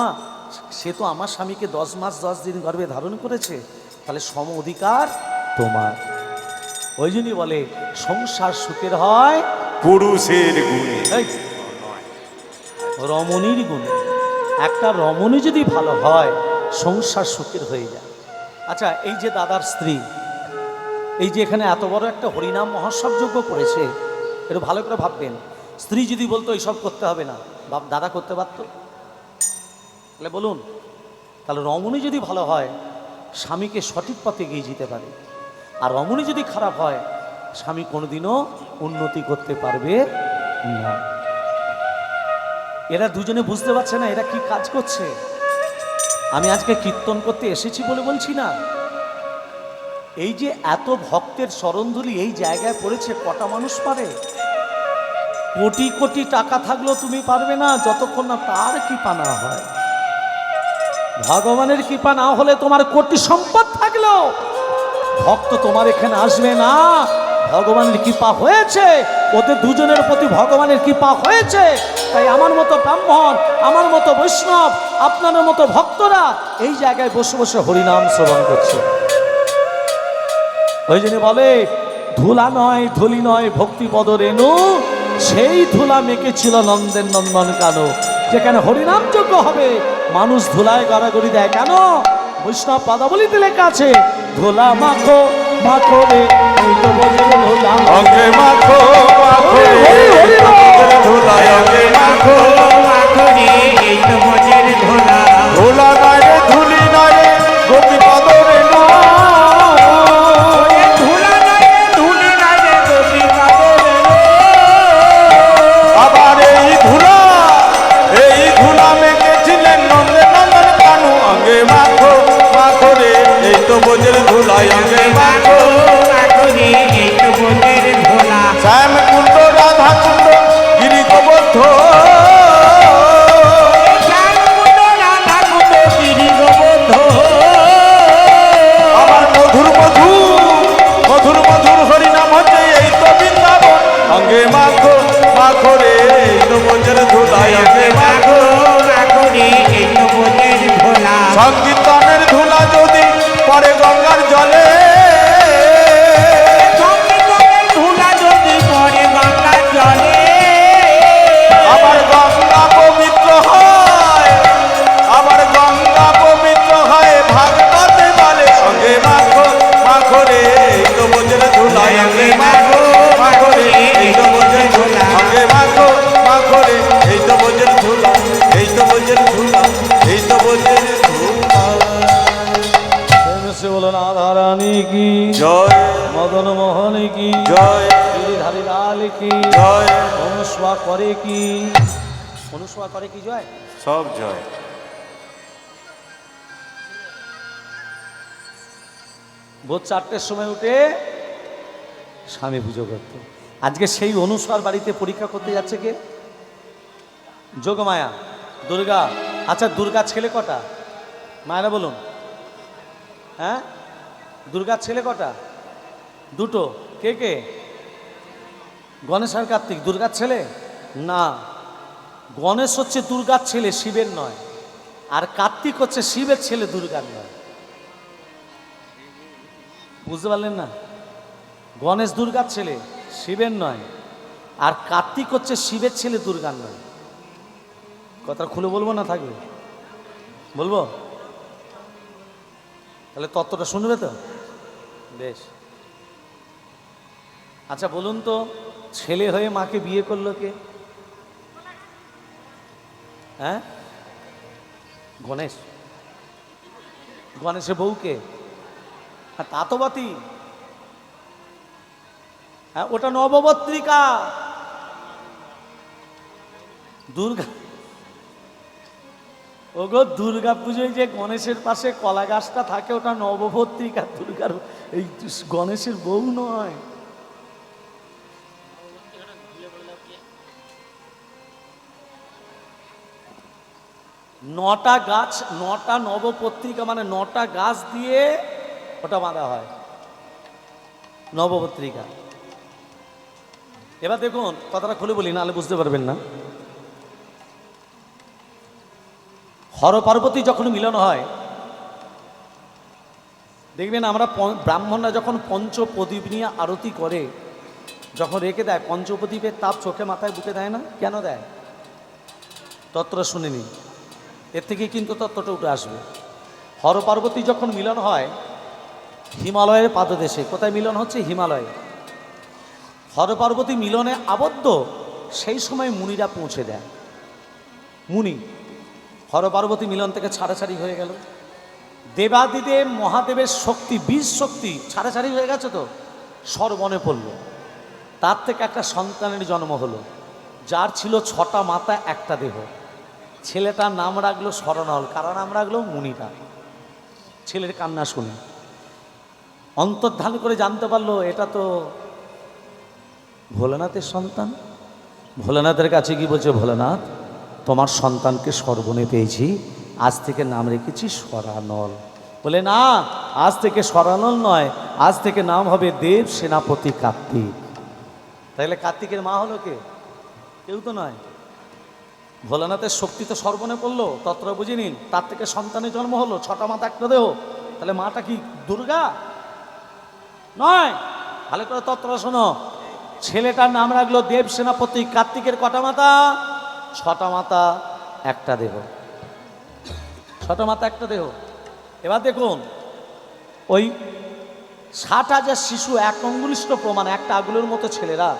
সে তো আমার স্বামীকে 10 মাস 10 দিন গর্ভে ধারণ করেছে, তাহলে সম অধিকার তোমার। ওই জন্যই বলে সংসার সুখের হয় পুরুষের গুণে। এই, রমণীর গুণে। একটা রমণী যদি ভালো হয় সংসার সুখের হয়ে যায়। আচ্ছা, এই যে দাদার স্ত্রী, এই যে এখানে এত বড় একটা হরিনাম মহোৎসব যজ্ঞ করেছে, একটু ভালো করে ভাববেন। স্ত্রী যদি বলতো এইসব করতে হবে না, দাদা করতে পারত? তাহলে বলুন, তাহলে রমণী যদি ভালো হয় স্বামীকে সঠিক পথে এগিয়ে যেতে পারে, আর রমণী যদি খারাপ হয় স্বামী কোনোদিনও উন্নতি করতে পারবে না। এরা দুজনে বুঝতে পারছে না এরা কি কাজ করছে। আমি আজকে কীর্তন করতে এসেছি বলে বলছি না। এই যে এত ভক্তের শরণধুলি এই জায়গায় পড়েছে, কটা মানুষ পারে? কোটি কোটি টাকা থাকলেও তুমি পারবে না যতক্ষণ না তার কৃপা না হয়। ভগবানের কৃপা না হলে তোমার কোটি সম্পদ থাকলেও ভক্ত তোমার এখানে আসবে না। ভগবানের কৃপা হয়েছে, ওদের দুজনের প্রতি ভগবানের কৃপা হয়েছে, তাই আমার মতো ব্রাহ্মণ, আমার মতো বৈষ্ণব, আপনাদের মতো ভক্তরা এই জায়গায় বসে বসে হরিনাম শ্রবণ করছে। ওই জন্য বলে ধুলা নয় ধুলি নয় ভক্তিপদ রেণু, সেই ধুলা মেকেছিল নন্দের নন্দন কানো। যেখানে হরিনাম যজ্ঞ হবে মানুষ ধুলায় গড়াগড়ি দেয় কেন? বৈষ্ণব পদাবলীতে লেখা আছে ধুলা মাখো মাখো রে এই তো বোঝে ধুলা অঙ্গে মাখো মাখো রে ধুলায় অঙ্গে মাখো মাখো রে এই তো মনের ধোলা। ধুলা নয় রে ধুলি নয় রে গোপীপদ রেণু। ওরে ধুলা নয় রে ধুলি নয় রে গোপী পাদ রেণু। আবার এই ধুলা মেকেছিলেন নন্দে নন্দন কানু। অঙ্গে মাখো মাখো রে এই তো বোঝের ধুলায় অঙ্গে মাখো। মাখো রে এই তো মনের ধোলা। শ্যাম কুণ্ড রাধা কুণ্ড গিরি গোবর্ধ। শ্যামকুণ্ড রাধা কুণ্ড গিরি গোবর্ধ। আমার মধুর মধুর হরিনাম হচ্ছে এই তো বৃন্দাবন। অঙ্গে মাখো মাখো রে এই তো বোঝের ধুলায় অঙ্গে মাখো। মাখো রে এই তো মনের ধোলা। সংকীর্তনের ধুলা যদি পরে গঙ্গার জলে। সংকীর্তনের ধুলা যদি পড়ে গঙ্গার জলে। আবার গঙ্গা পবিত্র হয়, আবার গঙ্গা পবিত্র হয় ভাগবতে বলে। অঙ্গে মাখো মাখো রে এই তো বোঝের ধুলায় অঙ্গে মাখো মাখো রে এই তো বোঝের ধুলা। অঙ্গে মাখো মাখো রে এই তো বোঝের ধুলা, এই তো বোঝের ধুলা, এই তো বোঝের ধুলা। সে বলো রাধারানী কি জয় মদন মোহন কি জয় গিরিধারী লাল কি জয় অনুসোয়া করে কি? অনুসোয়া করে কি জয়? সব জয়। ভোর 4টের সময় উঠে স্বামী পুজো করতো। আজকে সেই অনুসার বাড়িতে পরীক্ষা করতে যাচ্ছে কে? যোগমায়া, দুর্গা। আচ্ছা দুর্গা ছেলে কটা? মায়েরা বলুন। হ্যাঁ, দুর্গার ছেলে কটা? দুটো। কে কে? গণেশ আর কার্তিক দুর্গার ছেলে না। গণেশ হচ্ছে দুর্গার ছেলে, শিবের নয়। আর কার্তিক হচ্ছে শিবের ছেলে, দুর্গার নয়। বুঝতে পারলেন না? গণেশ দুর্গার ছেলে, শিবের নয়। আর কার্তিক হচ্ছে শিবের ছেলে, দুর্গার নয়। কথা খুলে বলবো না থাকবে? বলবো? তাহলে তত্ত্বটা শুনবে তো? বেশ। আচ্ছা বলুন তো, ছেলে হয়ে মাকে বিয়ে করলো কে? হ্যাঁ, গণেশ। গণেশের বউকে? হ্যাঁ তা তো বাতি। হ্যাঁ ওটা নবপত্রিকা। দুর্গা, ওগো দুর্গা পুজোয় যে গণেশের পাশে কলা গাছটা থাকে ওটা নবপত্রিকা, দুর্গার এই গণেশের বউ নয়। নটা গাছ, নটা নবপত্রিকা, মানে নটা গাছ দিয়ে ওটা বাঁধা হয় নবপত্রিকা। এবার দেখুন কথাটা খুলে বলি, নাহলে বুঝতে পারবেন না। হর পার্বতী যখন মিলন হয়, দেখবেন আমরা ব্রাহ্মণরা যখন পঞ্চপ্রদীপ নিয়ে আরতি করে, যখন রেখে দেয় পঞ্চপ্রদীপের তাপ চোখে মাথায় বুকে দেয় না? কেন দেয়? তত্ত্বটা শুনে নিন, এর থেকে কিন্তু তত্ত্বটা উঠে আসবে। হর পার্বতী যখন মিলন হয় হিমালয়ের পাদদেশে। কোথায় মিলন হচ্ছে? হিমালয়ে। হর পার্বতী মিলনে আবদ্ধ, সেই সময় মুনিরা পৌঁছে দেয়। মুনি, হর পার্বতী মিলন থেকে ছাড়াছাড়ি হয়ে গেল। দেবাদিদেব মহাদেবের শক্তি, বীজ শক্তি ছাড়াছাড়ি হয়ে গেছে, তো সর্বনে পড়ল। তার থেকে একটা সন্তানের জন্ম হলো, যার ছিল 6টা মাথা, একটা দেহ। ছেলেটার নাম রাখলো শরণল। কারণ নাম রাখলো? মুনিরা। ছেলের কান্না শুনে অন্তর্ধান করে জানতে পারলো এটা তো ভোলানাথের সন্তান। ভোলেনাথের কাছে কি বলছে, ভোলেনাথ তোমার সন্তানকে সর্বনে পেয়েছি, আজ থেকে নাম রেখেছি সরানল। বলে না, আজ থেকে সরানল নয়, আজ থেকে নাম হবে দেব সেনাপতি কার্তিক। তাহলে কার্তিকের মা হলো কে? কেউ তো নয়। ভোলানাথের শক্তি তো সর্বনে পড়লো, তত্র বুঝে নিন। তার থেকে সন্তানের জন্ম হলো, 6টা মাথা একটা দেহ। তাহলে মাটা কি দুর্গা নয়? ভালো করে তত্র শোনো। ছেলেটার নাম রাখলো দেব সেনাপতি কার্তিকের কটা মাথা? 6টা মাথা একটা দেহ। 6টা মাথা একটা দেহ। এবার দেখুন, ওই 60,000 শিশু এক অঙ্গুলিষ্ঠ প্রমাণ, একটা আগুলের মতো ছেলেরা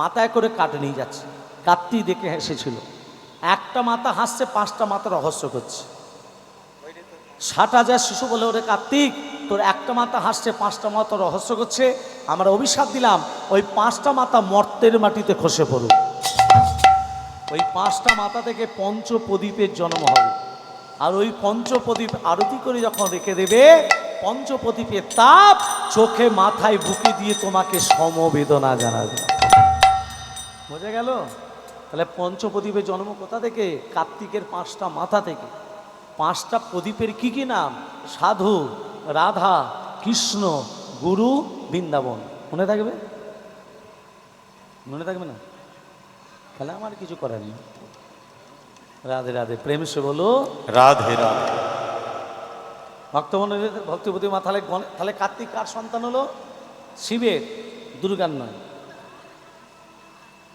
মাথায় করে কাটে নিয়ে যাচ্ছে। কার্তিক দেখে হেসেছিল। একটা মাথা হাসছে, 5টা মাথা রহস্য করছে। 60,000 শিশু বলে, ওরে কার্তিক, তোর একটা মাথা হাসছে, 5টা মাথা রহস্য করছে। আমরা অভিশাপ দিলাম, ওই 5টা মাথা মর্তের মাটিতে খসে পড়ুক। ওই 5টা মাথা থেকে পঞ্চপ্রদীপের জন্ম হবে। আর ওই পঞ্চপ্রদীপ আরতি করে যখন রেখে দেবে, পঞ্চপ্রদীপের তাপ চোখে মাথায় বুকে দিয়ে তোমাকে সমবেদনা জানাবে। বোঝা গেল? তাহলে পঞ্চপ্রদীপের জন্ম কোথা থেকে? কার্তিকের 5টা মাথা থেকে। 5টা প্রদীপের কি কি নাম? সাধু, রাধা, কৃষ্ণ, গুরু, বৃন্দাবন। মনে থাকবে? মনে থাকবে না? তাহলে আমার কিছু করার নেই। রাধে রাধে, প্রেম সে বলো রাধে রাধে। ভক্তিপতি মা। তাহলে কার্তিক কার সন্তান হলো? শিবের, দুর্গার নয়।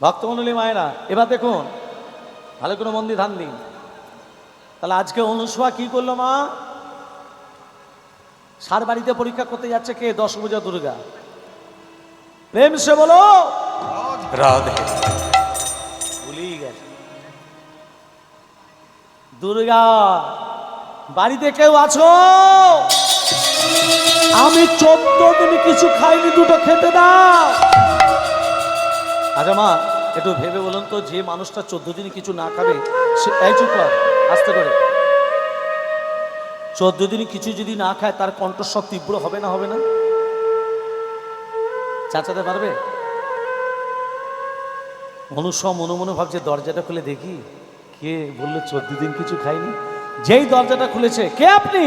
ভক্তমণ্ডলী মায়েরা, এবার দেখুন, ভালো করে মন দিয়ে ধ্যান দিন। তাহলে আজকে অনুসূয়া কি করলো? মা সার বাড়িতে পরীক্ষা করতে যাচ্ছে কে? দশভুজা দুর্গা। প্রেম সে বলো রাধে। ভুলেই গেছে। দুর্গা বাড়িতে কেউ আছো? আমি 14 দিন কিছু খাইনি, দুটো খেতে দাও। আচ্ছা মা, একটু ভেবে বলুন তো, যে মানুষটা 14 দিন কিছু না খাবে, সে এই চুপ কর, আস্তে করে। 14 দিন কিছু যদি না খায়, তার কণ্ঠস্বর তীব্র হবে না? হবে না? চাচাতে পারবে? অনুসব মনে মনে ভাবছে, দরজাটা খুলে দেখি কে বললো 14 দিন কিছু খাইনি। যেই দরজাটা খুলেছে, কে আপনি?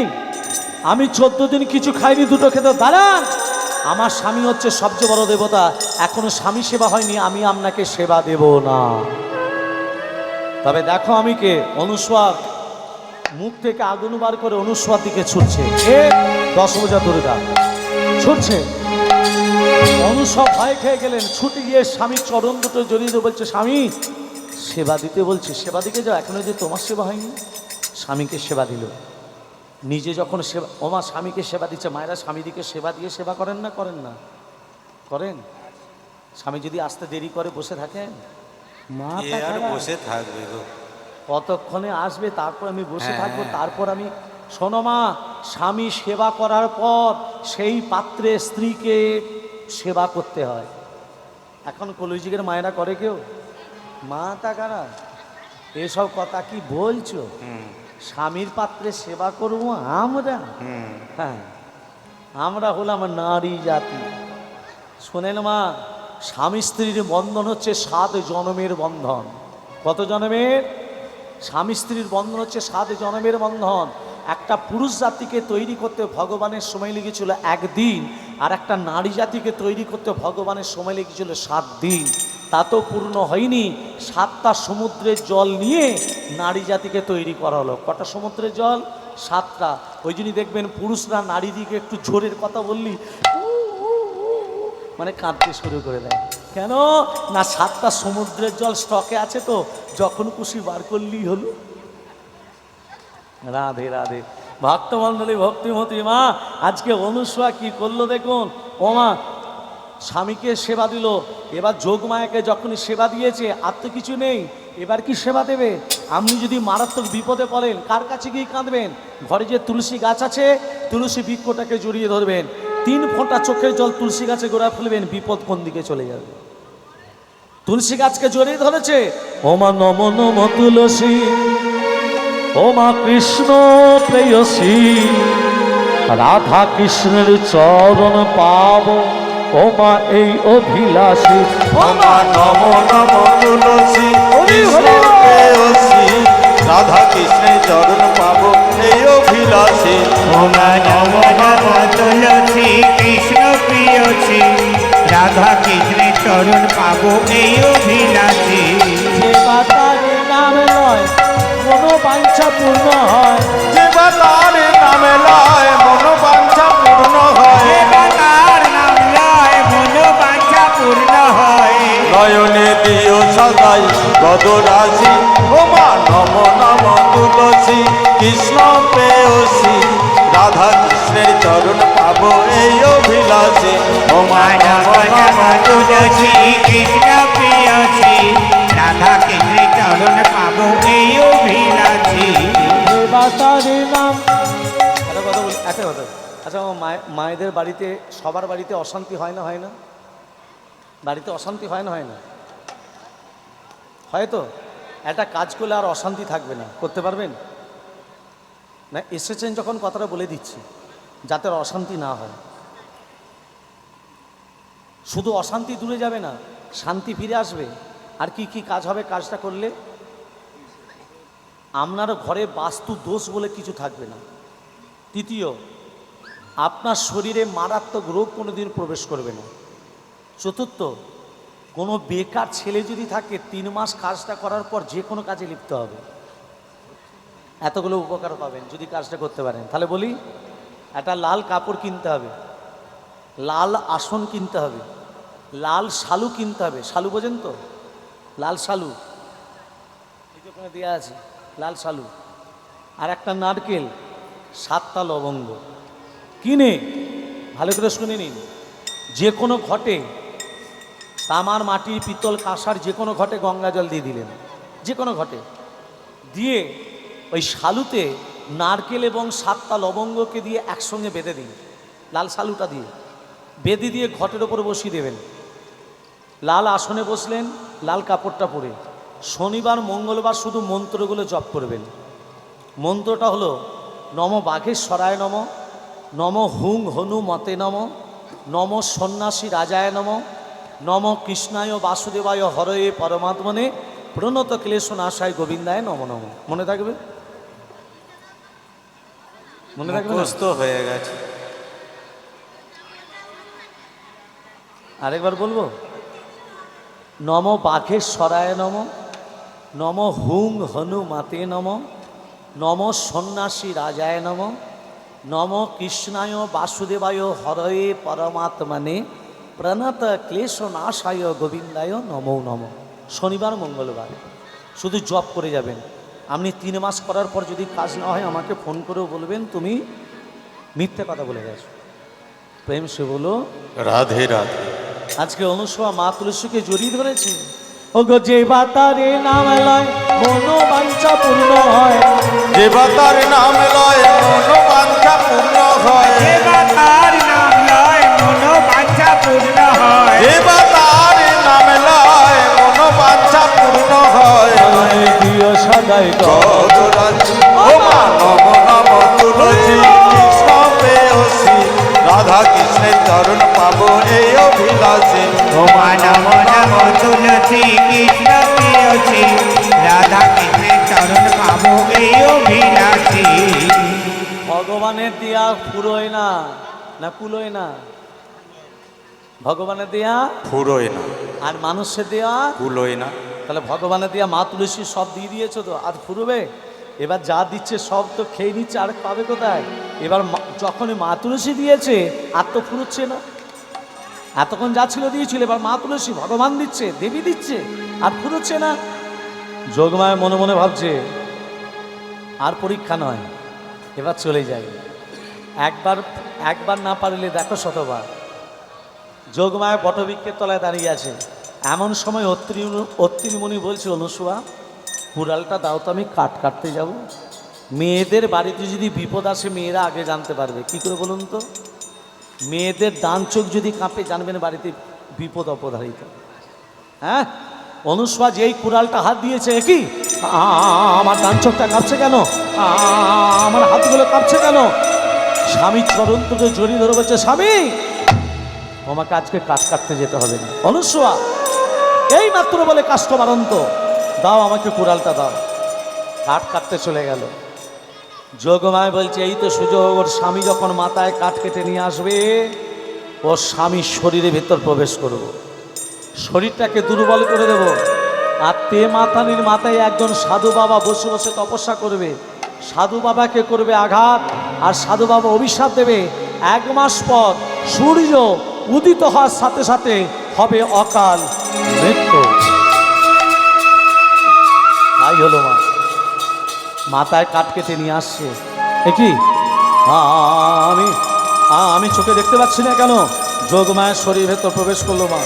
আমি 14 দিন কিছু খাইনি, দুটো খেতে দাঁড়ান। আমার স্বামী হচ্ছে সবচেয়ে বড় দেবতা, এখনো স্বামী সেবা হয়নি, আমি আপনাকে সেবা দেব না। তবে দেখো আমি কে। অনুসূয়া মুখ থেকে আগুন বার করে অনুসূয়ার দিকে ছুটছে। কে? দশভুজা দুর্গা ছুটছে। অনুসূয়া ভয় খেয়ে গেলেন, ছুটে গিয়ে স্বামীর চরণ দুটো জড়িয়ে দিয়ে বলছে, স্বামী সেবা দিতে বলছে, সেবা দিকে যাও, এখনো যে তোমার সেবা হয়নি। স্বামীকে সেবা দিল। নিজে যখন সেবা, ওমা স্বামীকে সেবা দিচ্ছে। মায়েরা স্বামীদিকে সেবা দিয়ে সেবা করেন না? করেন না? করেন? স্বামী যদি আসতে দেরি করে বসে থাকেন, মা কে আর বসে থাকবে গো? কতক্ষণে আসবে, তারপর আমি বসে থাকবো, তারপর আমি। শোনো মা, স্বামী সেবা করার পর সেই পাত্রে স্ত্রীকে সেবা করতে হয়। এখন কলিযুগের মায়েরা করে কেউ? মা তা কারা? এসব কথা কি বলছো? স্বামীর পাত্রে সেবা করবো আমরা? হ্যাঁ, আমরা হলাম নারী জাতি। শোনেন মা, স্বামী স্ত্রীর বন্ধন হচ্ছে 7 জন্মের বন্ধন। কত জন্মের? স্বামী স্ত্রীর বন্ধন হচ্ছে 7 জন্মের বন্ধন। একটা পুরুষ জাতিকে তৈরি করতে ভগবানের সময় লেগেছিল 1 দিন, আর একটা নারী জাতিকে তৈরি করতে ভগবানের সময় লেগেছিল 7 দিন। তা তো পূর্ণ হয়নি। 7টা সমুদ্রের জল নিয়ে নারী জাতিকে তৈরি করা হলো। কটা সমুদ্রের জল? 7টা। ওই জন্যই দেখবেন পুরুষরা নারীদিকে একটু জোরের কথা বললি মানে কাঁদতে শুরু করে দেয়। কেন না? 7টা সমুদ্রের জল স্টকে আছে, তো যখন খুশি বার করলেই হলো। রাধে রাধে। ভক্তমণ্ডলী, ভক্তিমতী মা, আজকে অনুসূয়া কি করলো দেখুন। ও মা, স্বামীকে সেবা দিল। এবার যোগমায়াকে যখনই সেবা দিয়েছে, আর তো কিছু নেই, এবার কি সেবা দেবে? আপনি যদি মারাত্মক বিপদে পড়েন, কার কাছে গিয়ে কাঁদবেন? ঘরে যে তুলসী গাছ আছে, তুলসী বৃক্ষটাকে জড়িয়ে ধরবেন, 3 ফোঁটা চোখের জল তুলসী গাছে গোড়ায় ফেলবেন, বিপদ কোন দিকে চলে যাবে। তুলসী গাছকে জড়িয়ে ধরেছে, ওমা নম নম তুলসী, ওমা কৃষ্ণ প্রেয়সী, রাধা কৃষ্ণের চরণ পাব, ও মা এই অভিলাষী ওমা নম নম তুলসী কৃষ্ণ প্রেয়সী রাধা কৃষ্ণের চরণ পাবো এই অভিলাষী ওমা নম নম তুলসী কৃষ্ণ প্রিয়সী রাধা কৃষ্ণের চরণ পাবো এই অভিলাষী যে বাতার নাম লয় মনোবাঞ্ছা পূর্ণ হয় যে বা তার নামে লয় মনোবাঞ্ছা পূর্ণ হয় তার নাম লয় মনোবাঞ্ছা পূর্ণ হয় নয়নে দিও সদাই গদরাশি ওমা নম নম তুলসী কৃষ্ণ প্রেয়সী রাধা কৃষ্ণের চরণ পাবো এই অভিলাষী ওমা নম নম তুলসী কৃষ্ণ প্রিয়সী রাধা কৃষ্ণের চরণ পাবো এই অভিলাষী যে বাতার নাম একটা কথা বলি একটা কথা আচ্ছা আমার মায়েদের বাড়িতে সবার বাড়িতে অশান্তি হয় না হয় না বাড়িতে অশান্তি হয় না হয় না হয়তো একটা কাজ করলে আর অশান্তি থাকবে না করতে পারবেন না এসেছেন যখন কথাটা বলে দিচ্ছি যাতে আর অশান্তি না হয় শুধু অশান্তি দূরে যাবে না শান্তি ফিরে আসবে আর কি কি কাজ হবে কাজটা করলে আপনার ঘরে বাস্তু দোষ বলে কিছু থাকবে না তৃতীয় আপনার শরীরে মারাত্মক রোগ কোনোদিন প্রবেশ করবে না চতুর্থ কোনো বেকার ছেলে যদি থাকে 3 মাস কাজটা করার পর যে কোনো কাজে লিপ্ত হবে এতগুলো উপকার পাবেন যদি কাজটা করতে পারেন তাহলে বলি একটা লাল কাপড় কিনতে হবে লাল আসন কিনতে হবে লাল শালু কিনতে হবে শালু বোঝেন তো লাল শালু এই যে ওখানে দেওয়া আছে লাল শালু আর একটা নারকেল 7টা লবঙ্গ কিনে ভালো করে শুনে নিন যে কোনো ঘটে তামার মাটির পিতল কাঁসার যে কোনো ঘটে গঙ্গা জল দিয়ে দিলেন যে কোনো ঘটে দিয়ে ওই শালুতে নারকেল এবং 7টা লবঙ্গকে দিয়ে একসঙ্গে বেঁধে দিন লাল শালুটা দিয়ে বেঁধে দিয়ে ঘটের ওপর বসিয়ে দেবেন লাল আসনে বসলেন লাল কাপড়টা পরে শনিবার মঙ্গলবার শুধু মন্ত্রগুলো জপ করবেন মন্ত্রটা হলো নম বাঘেশ্বরায় নম নম হুং হনু মতে নম নম সন্ন্যাসী রাজায় নম নম কৃষ্ণায় বাসুদেবায় হরয়ে পরমাত্মনে প্রণত ক্লেশ নাশায় গোবিন্দায় নম নম মনে থাকবে মনে থাকবে না? মুখস্থ হয়ে গেছে আরেকবার বলবো নম বাঘেশ্বরায় নম নম হুং হনু মাতে নম নম সন্ন্যাসী রাজায় নম নম কৃষ্ণায় বাসুদেবায় হরয়ে পরমাত্মনে প্রণত ক্লেশ নাশায় গোবিন্দায় নমো নম শনিবার মঙ্গলবার শুধু জপ করে যাবেন আপনি 3 মাস করার পর যদি কাজ না হয় আমাকে ফোন করেও বলবেন তুমি মিথ্যে কথা বলে গেছো প্রেম সে বলো রাধে রাধে আজকে অনুসভা মা তুলসীকে জড়িয়ে ধরেছে ও গো যে বাতারে নাম লয় মনোবাঞ্ছা পূর্ণ হয় যে বা তার নাম লয় মনোবাঞ্ছা পূর্ণ হয় তার নাম লয় মনোবাঞ্ছা পূর্ণ হয় যে বা তার নাম লয় মনোবাঞ্ছা পূর্ণ হয় প্রিয় সদাই গদরাশি ওমা নম নম তুলসী কৃষ্ণ প্রেয়সী রাধা কৃষ্ণের চরণ পাবো এই অভিলাষী ওমা নম নম তুলসী কৃষ্ণ প্রিয়সী রাধা কৃষ্ণের চরণ পাবো এই অভিলাষী ভগবানের দেয়া ফুরোয় না না কুলোয় না ভগবানের দেয়া ফুরোয় না আর মানুষের দেয়া কুলোয় না তাহলে ভগবানের দেয়া মা তুলসী সব দিয়ে দিয়েছো তো আর ফুরবে এবার যা দিচ্ছে সব তো খেয়ে নিচ্ছে আর পাবে কোথায় এবার যখনই মা তুলসী দিয়েছে আর তো ফুরুচ্ছে না এতক্ষণ যা ছিল দিয়েছিল এবার মা তুলসী ভগবান দিচ্ছে দেবী দিচ্ছে আর ফুরুচ্ছে না যোগমায় মনে মনে ভাবছে আর পরীক্ষা নয় এবার চলে যায় একবার না পারলে দেখো শতবার যোগমায় বটবৃক্ষের তলায় দাঁড়িয়ে আছে এমন সময় অত্রিমণি বলছে অনুসুয়া কুড়ালটা দাও তো আমি কাটতে যাব মেয়েদের বাড়িতে যদি বিপদ আসে মেয়েরা আগে জানতে পারবে কি করে বলুন তো মেয়েদের ডান চোখ যদি কাঁপে জানবেন বাড়িতে বিপদ অপধারিত হ্যাঁ অনুসুয়া যেই কুড়ালটা হাত দিয়েছে কি আমার ডান চোখটা কাঁপছে কেন আমার হাতগুলো কাঁপছে কেন স্বামী চরণ তুলে জড়িয়ে ধরে বলছে স্বামী আমাকে আজকে কাঠ কাটতে যেতে হবে না। অনুসুয়া এই মাত্র বলে কাস্টমার অন্ত, দাও আমাকে কুড়ালটা দাও। কাঠ কাটতে চলে গেল। যোগমায় বলছে এই তো সুযোগ, ওর স্বামী যখন মাথায় কাঠ কেটে নিয়ে আসবে, ওর স্বামীর শরীরের ভেতর প্রবেশ করব, শরীরটাকে দুর্বল করে দেব। আর তে মাতানির মাথায় একজন সাধু বাবা বসে বসে তপস্যা করবে, সাধু বাবাকে করবে আঘাত, আর সাধু বাবা অভিশাপ দেবে। 1 মাস পর সূর্য উদিত হওয়ার সাথে সাথে হবে অকাল মৃত্যু। তাই হলো মা, মাথায় কাঠ কেটে নিয়ে আসছে। এ কি আমি আমি চোখে দেখতে পাচ্ছি না কেন? যোগমায়ের শরীর ভেতর প্রবেশ করলো মা।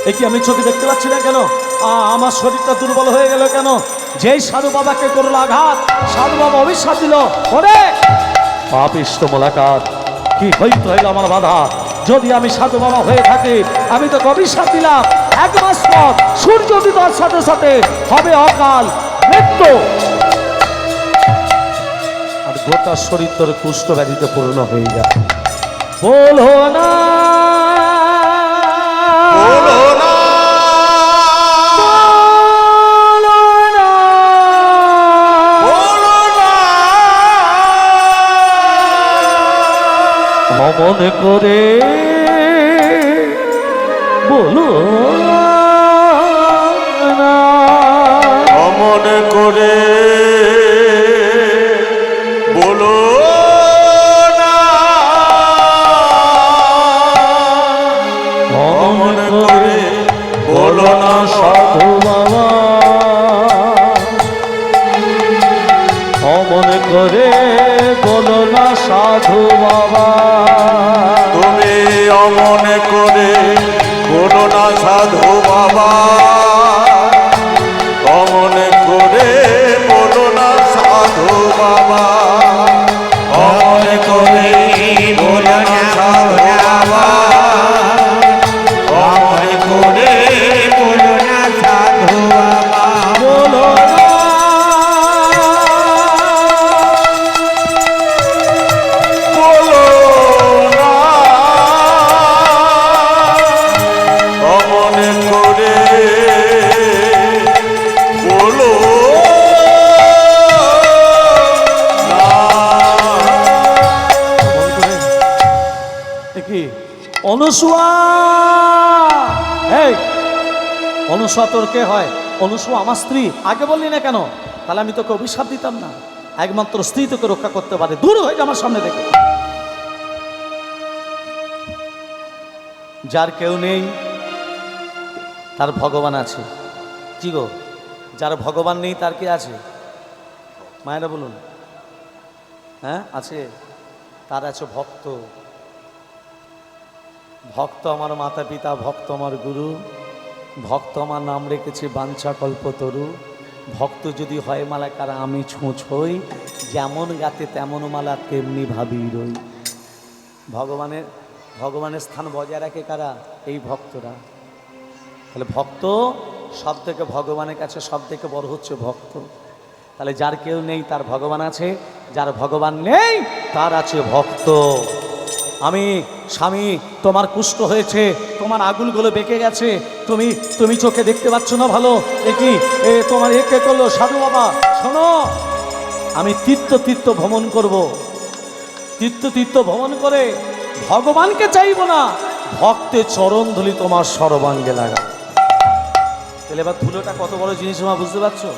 এ কি আমি চোখে দেখতে পাচ্ছি না কেন? আমার শরীরটা দুর্বল হয়ে গেল কেন? যেই সাধু বাবাকে করলো আঘাত, সাধু বাবা অভিশাপ দিল, ওরে পাপিষ্ঠ মোলাকাত, কি হইতে হইল আমার বাধা। যদি আমি সাধু বাবা হয়ে থাকি, আমি তো অভিশাপ দিলাম 1 মাস পর সূর্য উদিত হওয়ার সাথে সাথে হবে অকাল মৃত্যু। আর গোটা শরীর তোর কুষ্ঠ ব্যাধিতে পূর্ণ হয়ে যাবে। বলো না বলো না, বলো না, অমন করে বলো না, অমন করে বলো না, অমন করে বলো না সাধু বাবা, অমন করে বলো না সাধু বাবা। তুমি অমন করে বলো না সাধু বাবা, অমন করে বলো না সাধু বাবা, অমন করে বলো না সাধু বাবা, অমন করে বলো না সাধু বাবা, বলো না বলো না, অমন করে বলো না। এ কি অনুসুয়া? এই অনুসুয়া তোর কে হয়? অনুসুয়া আমার স্ত্রী। আগে বললি না কেন? তাহলে আমি তোকে অভিশাপ দিতাম না। একমাত্র স্ত্রী তোকে রক্ষা করতে পারে। দূর হয়ে যা আমার সামনে থেকে। যার কেউ নেই তার ভগবান আছে। কি গো, যার ভগবান নেই তার কি আছে? মায়েরা বলুন। হ্যাঁ আছে, তার আছে ভক্ত। ভক্ত আমার মাতা পিতা, ভক্ত আমার গুরু, ভক্ত আমার নাম রেখেছে বাঞ্ছা কল্পতরু। ভক্ত যদি হয় মালা কারা আমি ছোঁচ হই, যেমন গাতে তেমন মালা তেমনি ভাবি রই। ভগবানের স্থান বজায় রাখে কারা? এই ভক্তরা। তাহলে ভক্ত সব থেকে ভগবানের কাছে সব থেকে বড় হচ্ছে ভক্ত। তাহলে যার কেউ নেই তার ভগবান আছে, যার ভগবান নেই তার আছে ভক্ত। আমি স্বামী, তোমার কুষ্ঠ হয়েছে, তোমার আগুলগুলো বেঁকে গেছে, তুমি চোখে দেখতে পাচ্ছ না ভালো। দেখি তোমার একে করলো সাধু বাবা। শোনো, আমি তীর্থ ভ্রমণ করব। তীর্থ ভ্রমণ করে ভগবানকে চাইব না, ভক্তের চরণ ধুলি তোমার সর্বাঙ্গে লাগা। তাহলে এবার ধুলোটা কত বড় জিনিস মা বুঝতে পারছো?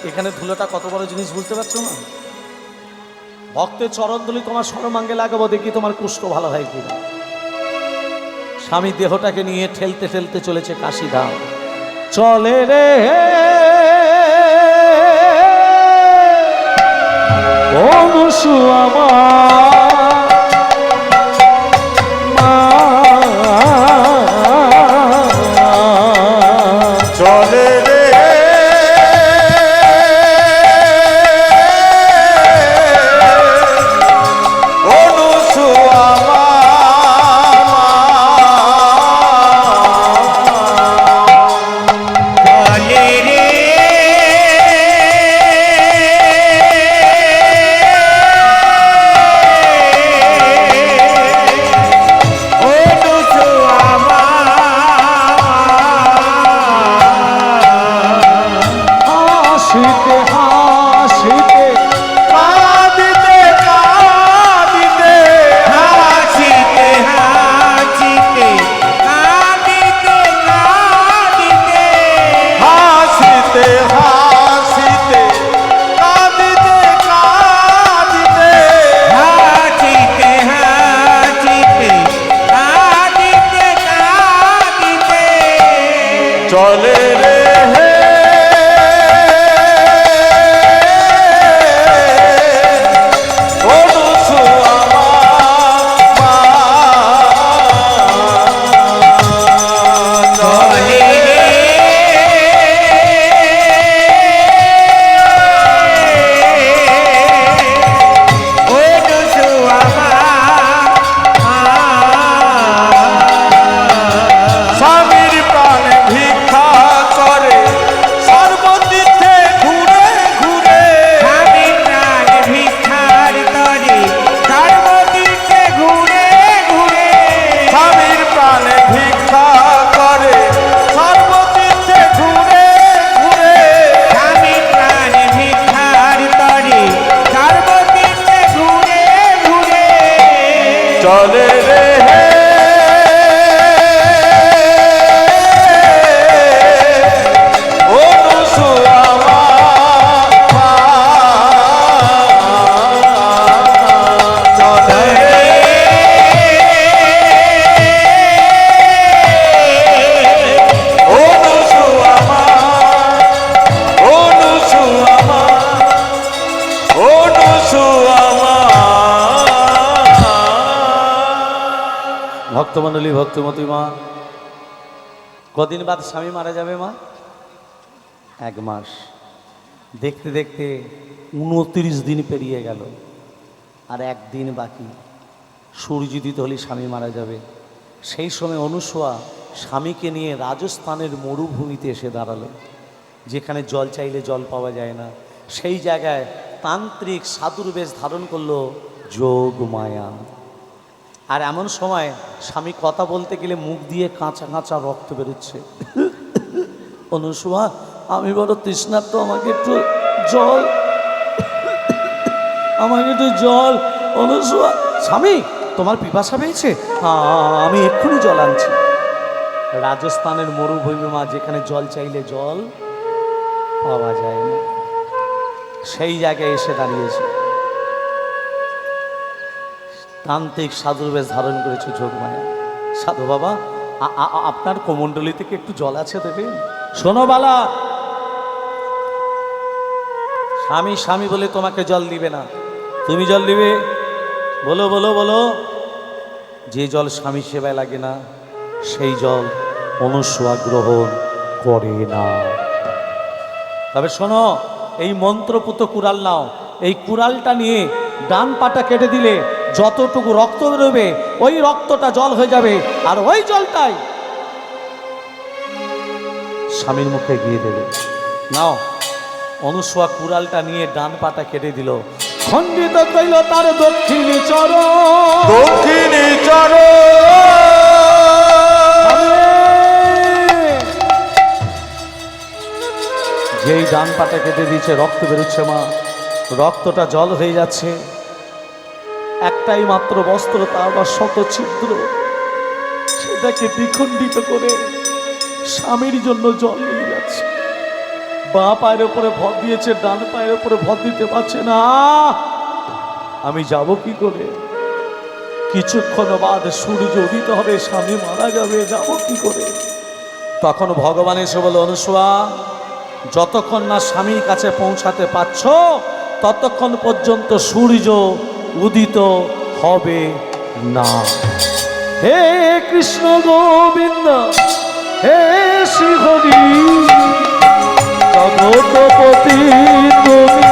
এখানে ধুলোটা কত বড় জিনিস বুঝতে পারছো না? ভক্তের চরণ ধুলি তোমার সর্বাঙ্গে লাগাবো, দেখি তোমার কুষ্ঠ ভালো হয় কিনা। স্বামী দেহটাকে নিয়ে ঠেলতে ঠেলতে চলেছে কাশীধাম। চলে রে অনুসুয়া মা, চলে রে অনুসুয়া মা, চলে রে চলে রে হে অনুসুয়া মা চলে অনুসুয়া মা স্বামীর প্রাণে ভিক্ষা করে সর্বতীর্থে ঘুরে ঘুরে স্বামী প্রাণ ভিক্ষার তরে সর্বদিকে ঘুরে ঘুরে স্বামীর প্রাণে ভিক্ষা করে সর্বতীর্থে ঘুরে ঘুরে স্বামী প্রাণ ভিক্ষার তরে সর্বদিকে ঘুরে ঘুরে চলে রে হে অনুসুয়া মা চলে অনুসুয়া মা অনুসুয়া মা অনুসুয়া মা ভক্তমণ্ডলী ভক্তমতী মা, কদিন বাদ স্বামী মারা যাবে মা? 1 মাস। দেখতে দেখতে 29 দিন পেরিয়ে গেল, আর 1 দিন বাকি। সূর্যোদিত হলে স্বামী মারা যাবে। সেই সময় অনুসূয়া স্বামীকে নিয়ে রাজস্থানের মরুভূমিতে এসে দাঁড়ালো, যেখানে জল চাইলে জল পাওয়া যায় না। সেই জায়গায় তান্ত্রিক সাধুর বেশ ধারণ করলো যোগ মায়া। আর এমন সময় স্বামী কথা বলতে গেলে মুখ দিয়ে কাঁচা কাঁচা রক্ত বেরোচ্ছে। অনুসূয়া, আমি বড় তৃষ্ণার্ত, আমাকে একটু জল, আমাকে একটু জল। অনুসূয়া, স্বামী তোমার পিপাসা পেয়েছে? আমি এক্ষুনি জল আনছি। রাজস্থানের মরুভূমি মা, যেখানে জল চাইলে জল পাওয়া যায় না, সেই জায়গায় এসে দাঁড়িয়েছে। তান্ত্রিক সাধুর বেশ ধারণ করেছে যোগমায়া। সাধু বাবা, আপনার কোমণ্ডলী থেকে একটু জল আছে, দেবেন? শোনো বালা, স্বামী স্বামী বলে তোমাকে জল দিবে না। তুমি জল দিবে? বলো বলো বলো। যে জল স্বামী সেবায় লাগে না, সেই জল অনুসূয়া গ্রহণ করে না। তবে শোনো, এই মন্ত্রপুত কুড়াল নাও। এই কুড়ালটা নিয়ে ডান পাটা কেটে দিলে যতটুকু রক্ত বেরোবে, ওই রক্তটা জল হয়ে যাবে, আর ওই জলটাই স্বামীর মুখে গিয়ে দেবে। নাও। অনুসূয়া কুড়ালটা নিয়ে ডান পাটা কেটে দিল। খণ্ডিত কইল তার দক্ষিণী চরণ, দক্ষিণী চর যেই ডান পাটা কেটে দিয়েছে, রক্ত বেরোচ্ছে মা, রক্তটা জল হয়ে যাচ্ছে। একটাই মাত্র বস্ত্র, তার বা শত ছিদ্র, সেটাকে দ্বিখণ্ডিত করে স্বামীর জন্য জল নিয়ে যাচ্ছে। বাঁ পায়ের উপরে ভর দিয়েছে, ডান পায়ের উপরে ভর দিতে পারছে না। আমি যাব কি করে? কিছুক্ষণ বাদ সূর্য উদিত হবে, স্বামী মারা যাবে, যাব কি করে? তখন ভগবান এসে বলে, অনুসূয়া, যতক্ষণ না স্বামীর কাছে পৌঁছাতে পারছ, ততক্ষণ পর্যন্ত সূর্য উদিত হবে না। হে কৃষ্ণ গোবিন্দ, হে শ্রীহরি, জগৎপতি তুমি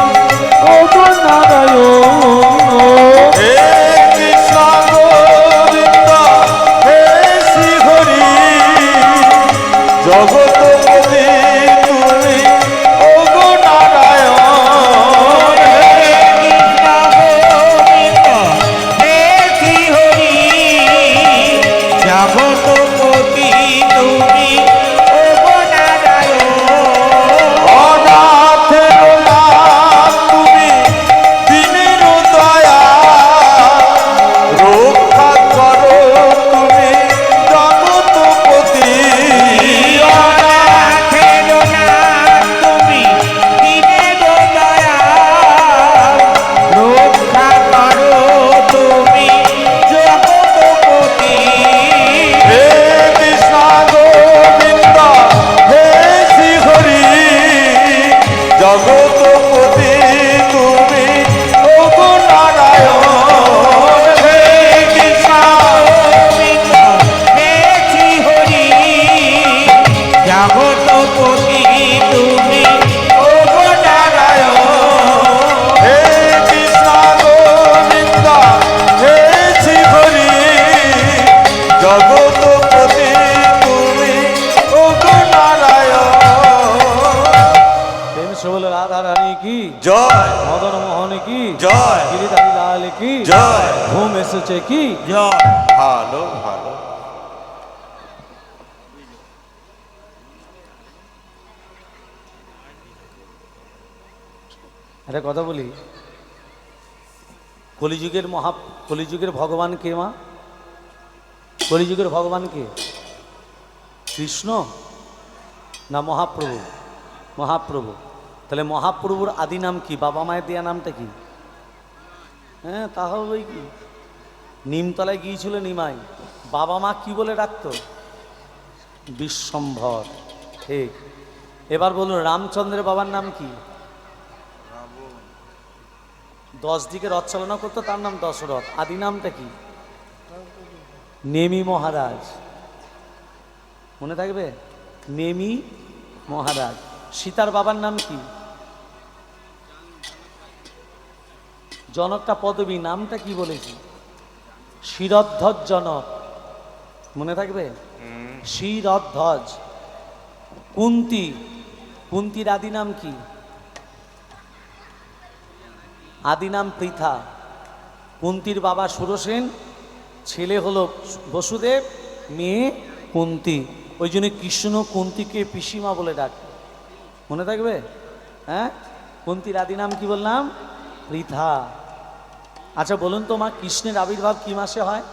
ওগো নারায়ণ। হে কৃষ্ণ গোবিন্দ, হে শ্রী হরি, জগৎপতি তুমি ওগো নারায়ণ। কৃষ্ণ গোবিন্দ হে শ্রী হরি, জগৎপতি তুমি ওগো নারায়ণ। অনাথের নাথ তুমি, দীনের দয়াল। জগৎপতি তুমি ও গো নারায়ণ। হে কৃষ্ণ গোবিন্দ হে শ্রীহরি জগৎপতি তুমি ও গো নারায়ণ। প্রেম সে বলে রাধা রানী কি, জয় মদন মোহন কি, জয় গিরিধারী লাল কি, জয়। ঘুম এসেছে কি। জয়। ভালো ভালো। একটা কথা বলি, কলিযুগের ভগবান কে মা? কলিযুগের ভগবান কে? কৃষ্ণ না মহাপ্রভু? মহাপ্রভু। তাহলে মহাপ্রভুর আদি নাম কি? বাবা মায়ের দেয়া নামটা কি? হ্যাঁ, তা হবে কি? নিমতলায় গিয়েছিল নিমাই, বাবা মা কি বলে ডাকতো? বিশ্বম্ভর। ঠিক। এবার বলুন, রামচন্দ্রের বাবার নাম কি? 10 দিকে রথ চালনা করতো, তার নাম দশরথ। আদি নামটা কি? নেমি মহারাজ। মনে থাকবে? নেমি মহারাজ। সীতার বাবার নাম কি? জনকটা পদবী, নামটা কি বলেছি? শিরধ্বজ জনক। মনে থাকবে? শিরধ্বজ। কুন্তির আদি নাম কি? আদি নাম পৃথা। কুন্তির বাবা সুরসেন, ছেলে হলো বসুদেব, মেয়ে কুন্তি। ওই জন্য কৃষ্ণ কুন্তিকে পিসিমা বলে ডাকে। মনে থাকবে? হ্যাঁ, কুন্তির আদি নাম কি বললাম? পৃথা। আচ্ছা বলুন তো মা, কৃষ্ণের আবির্ভাব কি মাসে হয়?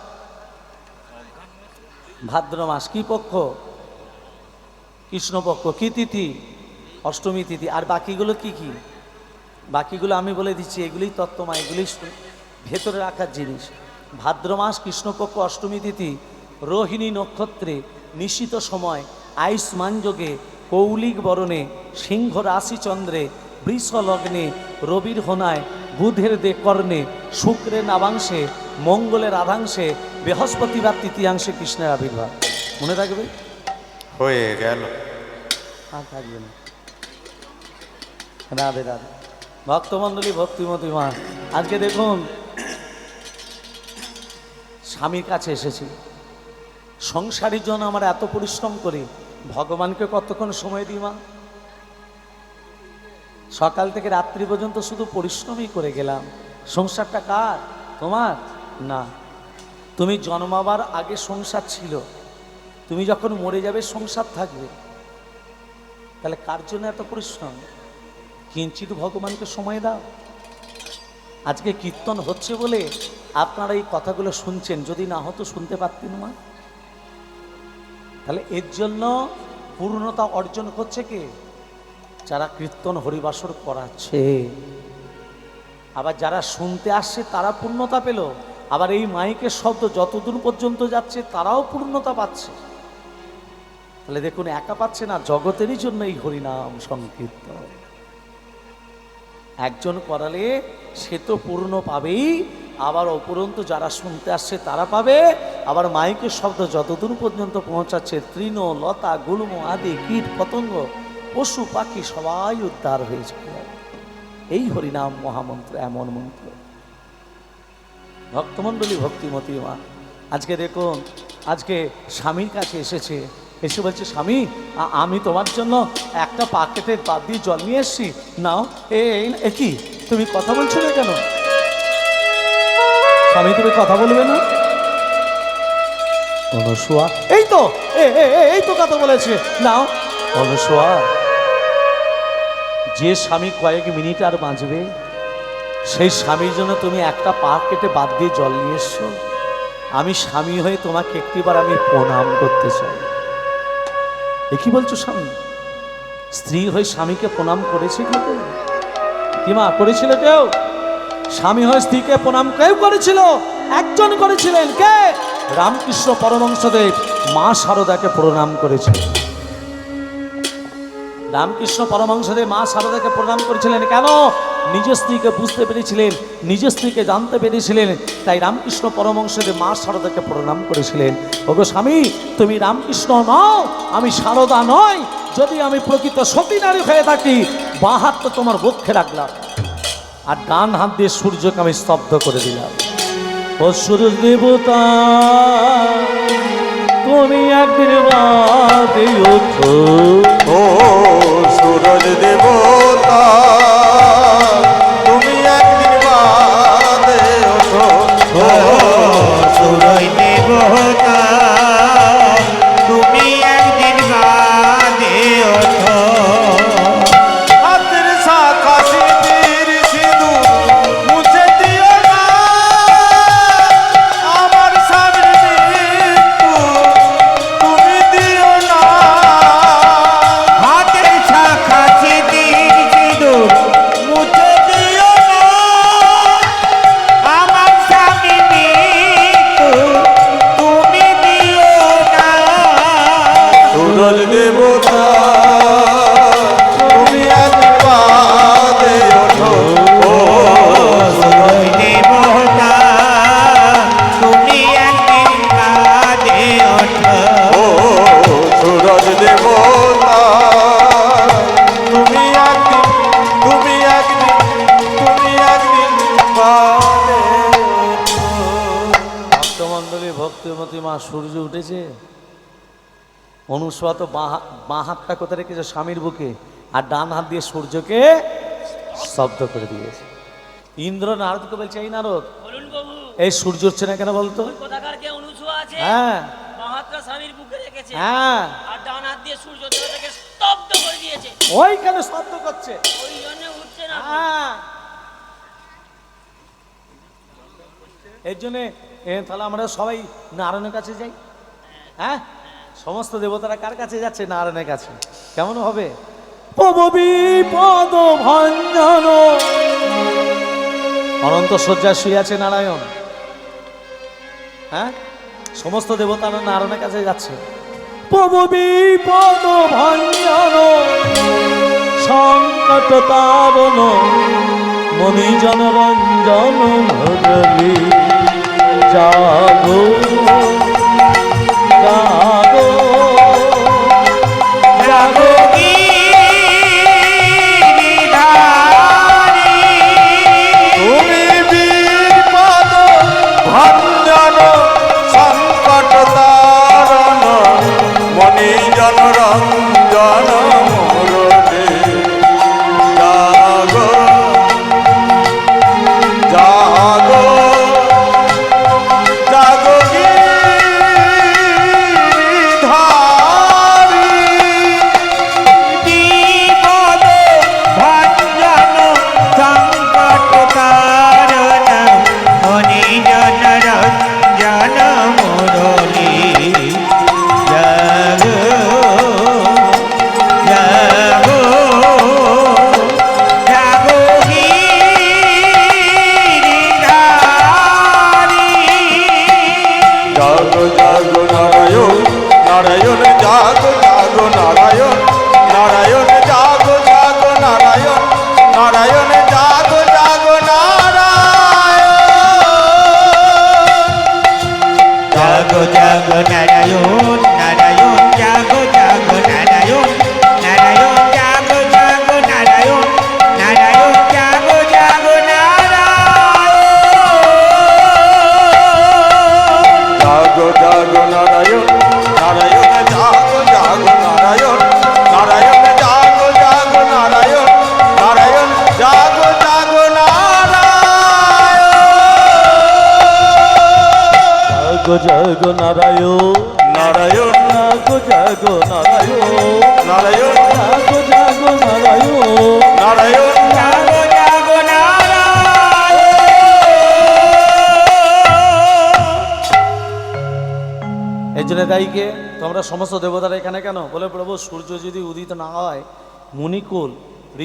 ভাদ্র মাস। কি পক্ষ? কৃষ্ণপক্ষ। কি তিথি? অষ্টমী তিথি। আর বাকিগুলো কি কি? বাকিগুলো আমি বলে দিচ্ছি, এগুলিই তত্ত্বমা, এগুলি ভেতরে রাখার জিনিস। ভাদ্র মাস, কৃষ্ণপক্ষ, অষ্টমী তিথি, রোহিণী নক্ষত্রে, নিশিত সময়, আয়ুষ্মান যোগে, কৌলিক বরণে, সিংহ রাশি চন্দ্রে, বৃষ লগ্নে, রবির হোনায়, বুধের দে কর্ণে, শুক্রের নাবাংশে, মঙ্গলের আধাংশে, বৃহস্পতিবার তৃতীয়াংশে কৃষ্ণের আবির্ভাব। মনে থাকবে? হয়ে গেল। আর থাকবে না। রাধে রাধে। ভক্তমণ্ডলী, ভক্তিমতী মা, আজকে দেখুন স্বামীর কাছে এসেছি। সংসারের জন্য আমরা এত পরিশ্রম করি, ভগবানকে কতক্ষণ সময় দিই মা? সকাল থেকে রাত্রি পর্যন্ত শুধু পরিশ্রমই করে গেলাম। সংসারটা কার? তোমার না। তুমি জন্মাবার আগে সংসার ছিল, তুমি যখন মরে যাবে সংসার থাকবে। তাহলে কার জন্য এত পরিশ্রম? কিঞ্চিত ভগবানকে সময় দাও। আজকে কীর্তন হচ্ছে বলে আপনারা এই কথাগুলো শুনছেন, যদি না হতো শুনতে পারতেন মা? তাহলে এর জন্য পূর্ণতা অর্জন করছে কে? যারা কীর্তন হরিবাসর করাচ্ছে। আবার যারা শুনতে আসছে তারা পূর্ণতা পেল। আবার এই মাইকের শব্দ যতদূর পর্যন্ত যাচ্ছে তারাও পূর্ণতা পাচ্ছে। তাহলে দেখুন, একা পাচ্ছে না, জগতেরই জন্য এই হরিনাম সংকীর্তন। একজন করালে সে তো পূর্ণ পাবেই, আবার অপরন্তু যারা শুনতে আসছে তারা পাবে। আবার মাইকের শব্দ যতদূর পর্যন্ত পৌঁছাচ্ছে, তৃণ লতা গুল্ম আদি কীট পতঙ্গ পশু পাখি সবাই উদ্ধার হয়ে যাবে। এই হরিনাম মহামন্ত্র, এমন মন্ত্র। ভক্তমণ্ডলী, ভক্তিমতী মা, আজকে দেখুন, আজকে স্বামীর কাছে এসেছে, এসে বলছে, স্বামী আমি তোমার জন্য একটা পাকেটের বাদ দিয়ে জল নিয়ে এসছি, নাও। এ কি, তুমি কথা বলছো না কেন? স্বামী তুমি কথা বলবে না? অনুসুয়া, এই তো এই তো কথা বলেছে, নাও। অনুসুয়া, যে স্বামী কয়েক মিনিট আর বাঁচবে, সেই স্বামীর জন্য তুমি একটা পা কেটে বাদ দিয়ে জল নিয়ে এসছো। আমি স্বামী হয়ে তোমাকে একটিবার আমি প্রণাম করতে চাই। এ কি বলছো স্বামী? স্ত্রী হয়ে স্বামীকে প্রণাম করেছে কেউ? কি মা, করেছিল কেউ? স্বামী হয়ে স্ত্রীকে প্রণাম কেউ করেছিল? একজন করেছিলেন। কে? রামকৃষ্ণ পরমহংসদেব মা শারদাকে প্রণাম করেছিলেন। রামকৃষ্ণ পরমহংসদেব মা শারদাকে প্রণাম করেছিলেন কেন? নিজের স্ত্রীকে বুঝতে পেরেছিলেন, নিজের স্ত্রীকে জানতে পেরেছিলেন, তাই রামকৃষ্ণ পরমহংসদেব মা শারদাকে প্রণাম করেছিলেন। ওগো স্বামী, তুমি রামকৃষ্ণ নও, আমি শারদা নই, যদি আমি প্রকৃত সতী নারী হয়ে থাকি, বাঁ হাত তো তোমার বক্ষে রাখলাম, আর ডান হাত দিয়ে সূর্যকে আমি স্তব্ধ করে দিলাম। ও সূর্য দেবতা, তুমি একদিন বাদে ওঠো। ও সূরজ দেবতা, তুমি একদিন বাদে ওঠো। ও সূরজ দেবতা, তুমি একদিন বাদে ওঠো। হাতের শাখা সিঁদুর সিঁদুর মুছে দিও না, আমার স্বামীর মৃত্যু তুমি দিও না। হাতের শাখা সিঁদুর সিঁদুর মুছে দিও না, আমার স্বামী মৃত্যু তুমি দিও না। সূরজ দেবতা, তুমি একদিন বাদে ওঠো। ও সূরজ দেবতা, তুমি একদিন বাদে ওঠো। ও সূরজ দেবতা, তুমি একদিন বাদে ওঠো। ভক্তমণ্ডলী, ভক্তিমতী মা সূর্য উঠেছে। অনুসূয়া তো বাঁ হাতটা কোথায় রেখেছে? স্বামীর বুকে, আর ডান হাত দিয়ে সূর্যকে স্তব্ধ করে দিয়েছে। ইন্দ্র নারদকে বলছে, এই নারদ, বলুন বাবু, এই সূর্য উঠছে না কেন বলতো? ওই কোথাকার কে অনুসূয়া আছে, হ্যাঁ বাহাতটা স্বামীর বুকে রেখেছে, হ্যাঁ, আর ডান হাত দিয়ে সূর্য দেবতাকে স্তব্ধ করে দিয়েছে। ওই কেন স্তব্ধ করছে? ওই জন্য উঠছে না। হ্যাঁ, এর জন্যে তাহলে আমরা সবাই নারায়ণের কাছে যাই। হ্যাঁ, সমস্ত দেবতারা কার কাছে যাচ্ছে? নারায়ণের কাছে। কেমন হবে? পদ ভঞ্জন, অনন্ত শয্যা শুয়ে আছে নারায়ণ। হ্যাঁ, সমস্ত দেবতারা নারায়ণের কাছে যাচ্ছে। পদ ভঞ্জন, সংকট তারণ, মণিজন রঞ্জন মুরলী, জাগো জাগো জাগো। তুমি বিপদ ভঞ্জন, সংকট তারণ, মণিজন রঞ্জন মুরলী, জাগো জাগো জাগো গিরিধারী। জাগো জাগো নারায়ণ, নারায়ণ জাগো জাগো নারায়ণ, নারায়ণ জাগো জাগো নারায়ণ, নারায়ণ জাগো জাগো নারায়ণ। জাগো জাগো নারায়ণ, নারায়ণ জাগো জাগো নারায়ণ, নারায়ণ জাগো জাগো নারায়ণ, নারায়ণ জাগো জাগো নারায়ণ। জাগো জাগো নারায়ণ, নারায়ণ জাগো জাগো নারায়ণ, নারায়ণ জাগো জাগো নারায়ণ, নারায়ণ জাগো জাগো নারায়ণ। জাগো জাগো নারায়ণ, নারায়ণ জাগো জাগো নারায়ণ, নারায়ণ জাগো জাগো নারায়ণ। নারায়ণ। জাগো জাগো নারায়ণ। এই জন্য দায়ীকে তোমরা সমস্ত দেবতারা এখানে কেন? বলে, প্রভু সূর্য যদি উদিত না হয়, মুনিকুল,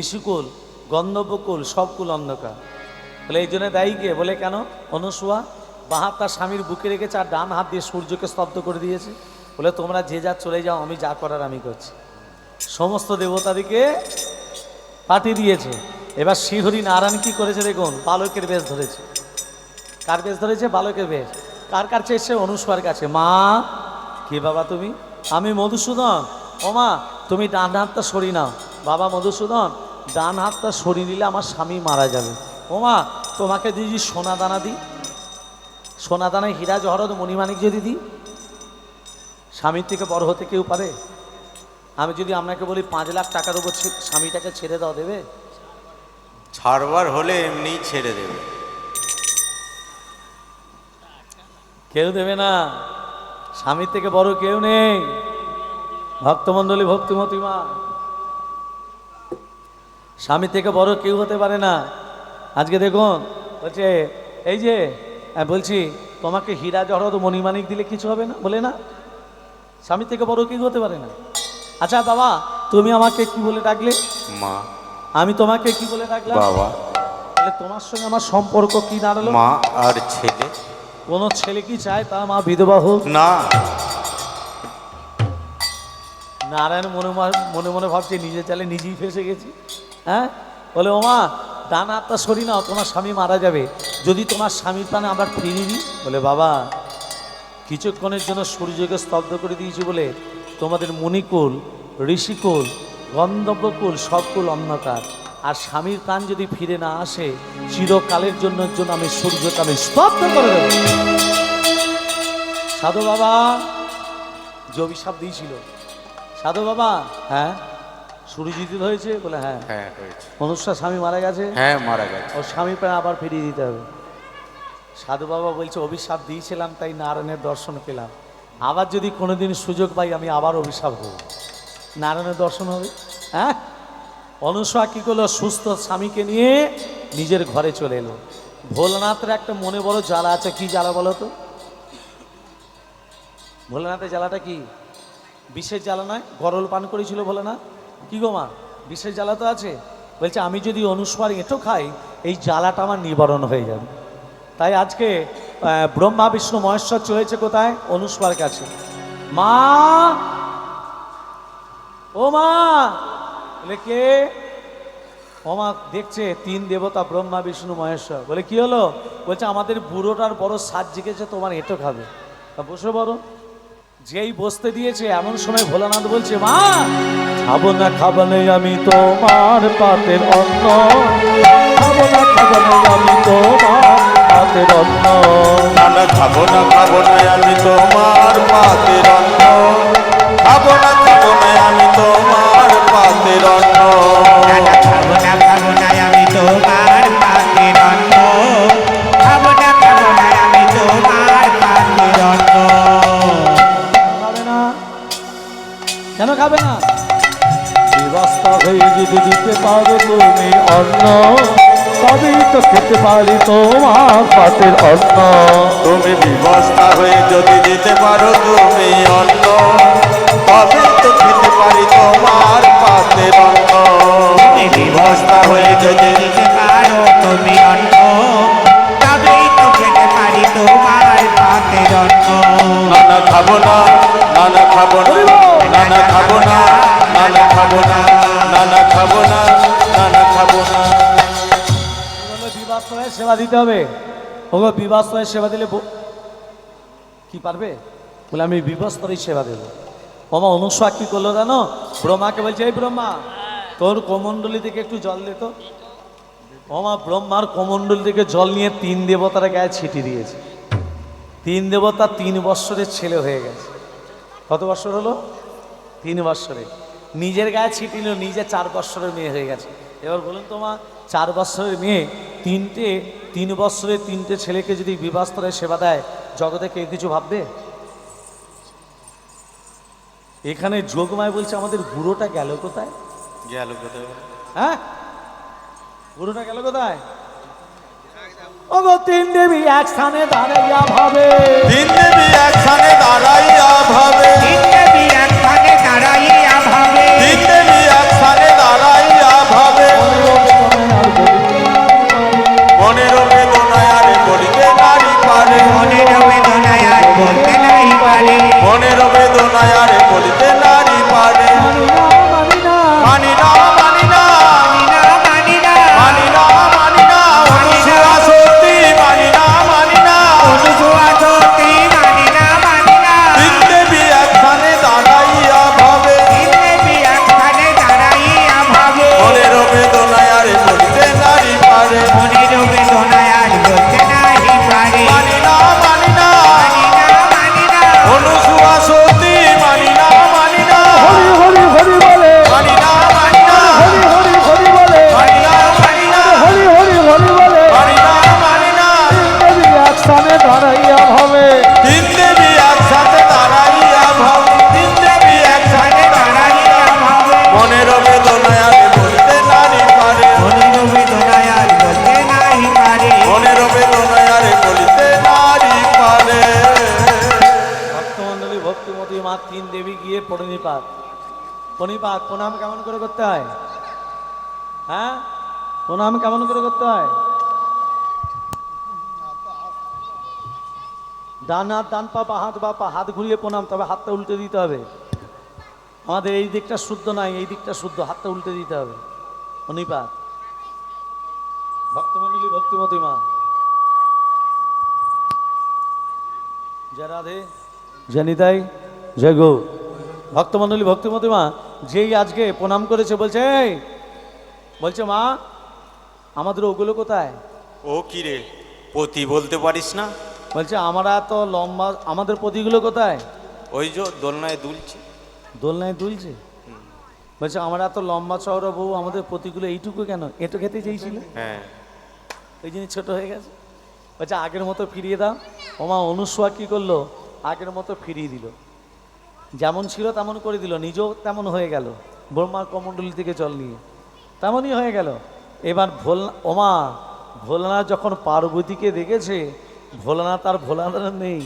ঋষিকুল, গন্ধর্বকুল সব কুল অন্ধকার। বলে এই জন্য দায়ীকে? বলে কেন? অনুসূয়া বাঁ হাত তার স্বামীর বুকে রেখেছে, আর ডান হাত দিয়ে সূর্যকে স্তব্ধ করে দিয়েছে। বলে তোমরা যে যা চলে যাও, আমি যা করার আমি করছি। সমস্ত দেবতাদিকে পাঠিয়ে দিয়েছে। এবার শ্রীহরি নারায়ণ কি করেছে দেখুন, বালকের বেশ ধরেছে। কার বেশ ধরেছে? বালকের বেশ। কার কাছে এসে? অনুসূয়ার কাছে। মা, কে বাবা তুমি? আমি মধুসূদন। ও মা, তুমি ডান হাতটা সরি নাও। বাবা মধুসূদন, ডান হাতটা সরিয়ে নিলে আমার স্বামী মারা যাবে। ও মা, তোমাকে যদি সোনা দানা দিই, সোনা দানায় হীরা জহরত মণিমাণিক যদি দিই, স্বামীর থেকে বড় হতে কেউ পারে? আমি যদি আপনাকে বলি 5 লাখ টাকার উপর স্বামীটাকে ছেড়ে দাও, দেবে? ছাড়বার হলে এমনি ছেড়ে দেবে। কেউ দেবে না, স্বামীর থেকে বড় কেউ নেই। ভক্তমণ্ডলী, ভক্তিমতী মা, স্বামী থেকে বড় কেউ হতে পারে না। আজকে দেখুন বলছে, এই যে বলছি তোমাকে হীরা জহরত মণিমাণিক দিলে কিছু হবে না, বলে না? স্বামী থেকে বড় কেউ হতে পারে না। আচ্ছা বাবা, তুমি আমাকে কি বলে ডাকলে? মা। আমি তোমাকে কি বলে ডাকলাম? বাবা। তাহলে তোমার সঙ্গে আমার সম্পর্ক কি দাঁড়ালো? মা আর ছেলে। কোনো ছেলে কি চায় তার মা বিধবা হোক? না। নারায়ণ মনে মনে ভাবছে নিজে চালে নিজেই ফেসে গেছি। হ্যাঁ, বলে ও মা, ডান হাতটা সরি নাও, তোমার স্বামী মারা যাবে। যদি তোমার স্বামীর প্রাণে আবার ফিরিয়ে দিই? বলে বাবা, কিছুক্ষণের জন্য সূর্যকে স্তব্ধ করে দিয়েছি বলে তোমাদের মুনিকুল, ঋষিকুল, গন্ধর্বকুল সবকুল অন্ধকার। আর স্বামীর প্রাণ যদি ফিরে না আসে, চিরকালের জন্য আমি সূর্যকে আমি স্তব্ধ করে দেব। সাধু বাবা যে অভিশাপ দিয়েছিল, সাধু বাবা, হ্যাঁ সুরজিৎ হয়েছে? বলে হ্যাঁ। হ্যাঁ হয়েছে। মনুষ্যার স্বামী মারা গেছে, হ্যাঁ মারা গেছে। ওর স্বামী প্রাণ আবার ফিরিয়ে দিতে হবে। সাধু বাবা বলছে, অভিশাপ দিয়েছিলাম তাই নারায়ণের দর্শন পেলাম, আবার যদি কোনোদিন সুযোগ পাই আমি আবার অভিশাপ দেব, নারায়ণের দর্শন হবে। হ্যাঁ, অনুসয়া কী করলো? সুস্থ স্বামীকে নিয়ে নিজের ঘরে চলে এলো। ভোলানাথের একটা মনে বড় জ্বালা আছে। কি জ্বালা বলো তো? ভোলানাথের জ্বালাটা কি? বিষের জ্বালা নয়? গরল পান করেছিল ভোলানাথ। কি গো মা, বিষের জ্বালা তো আছে। বলছে আমি যদি অনুসয়ার এঁটো খাই, এই জ্বালাটা আমার নিবারণ হয়ে যাবে। তাই আজকে ব্রহ্মা বিষ্ণু মহেশ্বর চলেছে কোথায়? অনুসয়ার কাছে। মা, ও মা, বলে কে? ও মা দেখছে 3 দেবতা ব্রহ্মা বিষ্ণু মহেশ্বর। বলে কি হলো? বলছে আমাদের বুড়োটার বড় সাজ জেগেছে, তোমার এঁটো খাবে। তা বসে বড়। যেই বসতে দিয়েছে এমন সময় ভোলানাথ বলছে, মা খাবো না খাবো না আমি তোমার পাতের অন্ন, খাবো না খাবো না আমি তোমার পাতের অন্ন। না খাবো না আমি তোমার পাতের অন্ন, খাবো না আমি তোমার পাতের অন্ন। দাদা খাবো না আমি তোমার পাতের অন্ন, খাবো না আমি তোমার পাতের অন্ন। খাবে না? কেন খাবে না? ব্যবস্থা হয়ে যদি দিতে পারো তুমি অন্ন, তবেই তো খেতে পারি তোমার পাতের অন্ন। তুমি বিবস্তা হয়ে যদি দিতে পারো তুমি অন্ন, তবে তো খেতে পারি তোমার পাতের অন্ন। তুমি বিবস্তা হয়ে যদি দিতে পারো তুমি অন্ন, তবেই তো খেতে পারি তোমার পাতের অন্ন। না খাবো না, খাবো না, খাবো না, খাবো না, খাবো না, খাবো না। বিবাস্তয়ে সেবা দিতে হবে। ওগো বিবাস্তয়ে সেবা দিলে কি পারবে? বলে আমি বিবাস্তরেই সেবা দেবো। ওমা অনুসয়া কি করলো জানো? ব্রহ্মাকে বলছে, এই ব্রহ্মা, তোর কোমণ্ডলী থেকে একটু জল দে তো। ওমা ব্রহ্মার কোমণ্ডলী থেকে জল নিয়ে 3 দেবতার গায়ে ছিটিয়ে দিয়েছে। 3 দেবতা 3 বৎসরের ছেলে হয়ে গেছে। কত বৎসর হলো? 3 বৎসরে। নিজের গায়ে ছিটিল, নিজে 4 বৎসরের মেয়ে হয়ে গেছে। এবার বলুন তো মা, 4 বৎসরের মেয়ে 3 বৎসরের 3টে ছেলেকে যদি বিবাস্তরে সেবা দেয়, জগতে কেউ কিছু ভাববে? এখানে যোগমায় বলছে আমাদের বুড়োটা গেল কোথায়? গেল কোথায়? হ্যাঁ, বুড়োটা গেল কোথায়? ওগো 3 দেবী এক স্থানে দাঁড়াইয়া ভাবে, 3 দেবী একখানে দাঁড়াইয়া ভাবে, তিন দেবী একখানে দাঁড়াইয়া ভাবে, 3 দেবী একখানে দাঁড়াইয়া ভাবে। মনের বেদনায় আর বলিতে নারী পারে, মনের বেদনায় আর বলতে নাই পারে, মনের বেদনায় আর বলিতে নারী পারে। মানি না, মানি না, মানি না মানি না, মানি না, মানি না, অনুসয়া সত্যি মানি না, মানি না। অনুসয়া সত্যি মানি না মানি না। 3 দেবী একখানে পরিপাক প্রণাম কেমন করে করতে হয়? হ্যাঁ, প্রণাম কেমন করে করতে হয়? ডান হাত ডান পা, বা হাত বা পা, হাত ঘুরিয়ে প্রণাম, তবে হাতটা উল্টে দিতে হবে। আমাদের এই দিকটা শুদ্ধ নাই, এই দিকটা শুদ্ধ, হাতটা উল্টে দিতে হবে। পরিপাক ভক্তমণ্ডলী, ভক্তিমতী মা, জয় রাধে, জয় নিতাই, জয় গৌ। ভক্তমণ্ডলী, ভক্তিমতী মা যেই আজকে প্রণাম করেছে বলছে, এই বলছে মা আমাদের ওগুলো কোথায়? ও কি রে, পতি বলতে পারিস না? বলছে আমরা তো লম্বা, আমাদের পতিগুলো কোথায়? ওই যে দোলনায় দুলছে। দোলনায় দুলছে। বলছে আমরা তো লম্বা চওড়া বউ, আমাদের পতিগুলো এইটুকু কেন? এটো খেতে চেয়েছিল, হ্যাঁ, ওই জিনিস ছোট হয়ে গেছে। বলছে আগের মতো ফিরিয়ে দাও। ওমা অনুসুয়া কি করলো? আগের মতো ফিরিয়ে দিল, যেমন ছিল তেমন করে দিল, নিজেও তেমন হয়ে গেল, ব্রহ্মার কমণ্ডলী থেকে জল নিয়ে তেমনই হয়ে গেল। এবার ভোলানাথ যখন পার্বতীকে দেখেছে, ভোলানাথ আর ভোলানাথ নেই,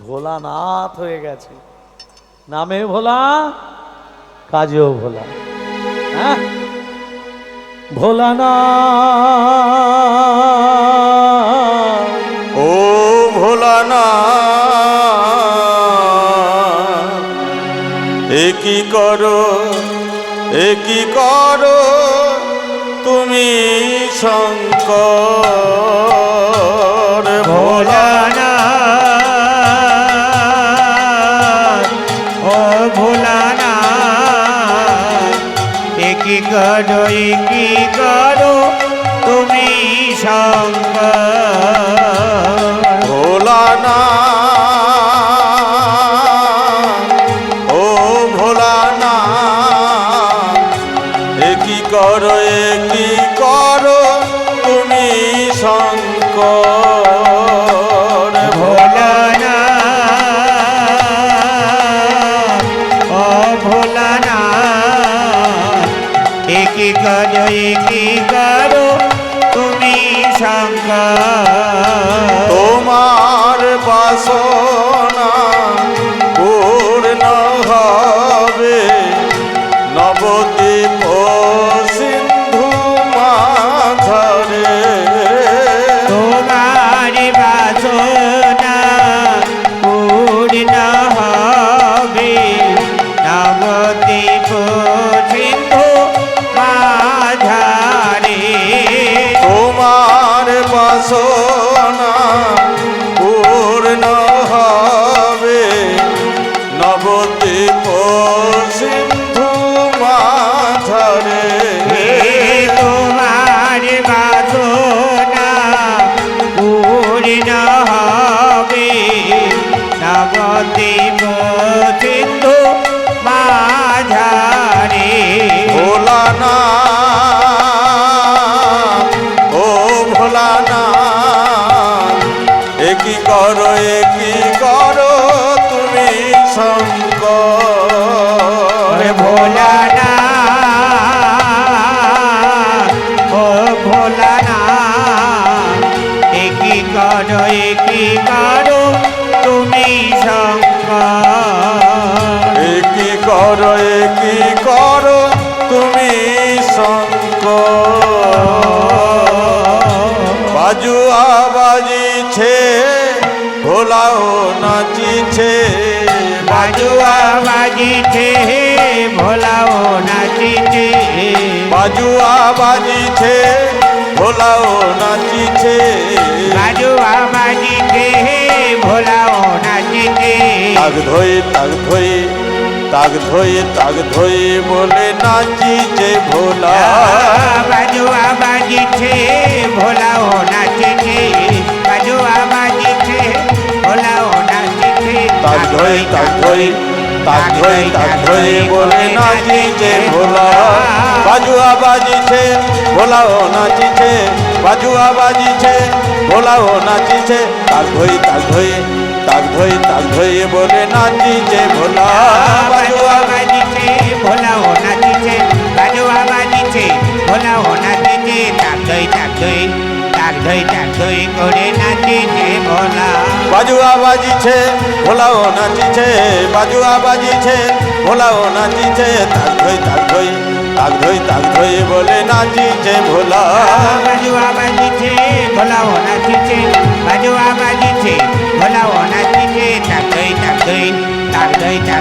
ভোলানাথ হয়ে গেছে। নামে ভোলা, কাজেও ভোলা। হ্যাঁ, ভোলানাথ, ও ভোলানা একই করো, একই করো তুমি শঙ্কর। ভোলানাথ, ও ভোলানাথ, একই করো, একই করো তুমি শঙ্কর। ভোলানা, ও ভোলানা একই করো, একই করো তুমি শঙ্কর। ভোলানাথ, ও ভোলানাথ, একই করো, একই করো তুমি শঙ্কর। তোমার বাসনা পূর্ণ হবে, নবদ্বীপ সিন্ধু মাঝারে। তোমার বাসনা পূর্ণ হবে, নবদ্বীপ সিন্ধু মাঝারে। তোমার বাসনা পূর্ণ হবে, নবদ্বীপ সিন্ধু মাঝারে। তোমার বাসনা পূর্ণ হবে, নবদ্বীপ সিন্ধু মাঝারে। ভোলানা, ও ভোলানা একই করো, একই করো তুমি শঙ্কর। ভোলানাথ, ও ভোলানাথ, একই করো, একই করো তুমি শঙ্কর। একই করো, একই করো তুমি শঙ্কর। বাজুয়া বাজিছে, ভোলাও নাচিছে। বাজুয়া বাজিছে, ভোলাও নাচিছে। বাজুয়া বাজিছে, ভোলাও নাচিছে। বাজুয়া বাজিছে, ভোলাও নাচিছে। তাক ধোয়ে, তাক ধোয়ে, তাক ধোয়ে, তাক ধোয়ে বলে নাচিছে ভোলা। বাজুয়া বাজিছে, ভোলাও নাচিছে। বাজুয়া বাজিছে, ভোলাও নাচিছে। তাক ধোয়ে, তাক ধোয়ে, তাক ধোয়ে, তাক ধোয়ে বলে নাচিছে ভোলা। বাজুয়া বাজিছে, ভোলাও নাচিছে। বাজুয়া বাজিছে, ভোলাও নাচিছে। তাক ধোয়ে, তাক ধোয়ে, তাক ধোয়ে, তাক ধোয়ে বলে নাচিছে ভোলা। বাজুয়া বাজিছে, ভোলাও নাচিছে। বাজুয়া বাজিছে, ভোলাও নাচিছে। তাক দই, তাক দই, তাক তাক ধই করে নাচিছে ভোলা বাজুয়া বাজিছে ভোলাও নাচিছে বাজুয়া বাজিছে ভোলাও নাচিছে তাক ধই তাক ধই তাক ধই তাক ধই বলে নাচিছে ভোলা বাজুয়া বাজিছে ভোলাও নাচিছে বাজুয়া বাজিছে ভোলাও নাচিছে তাক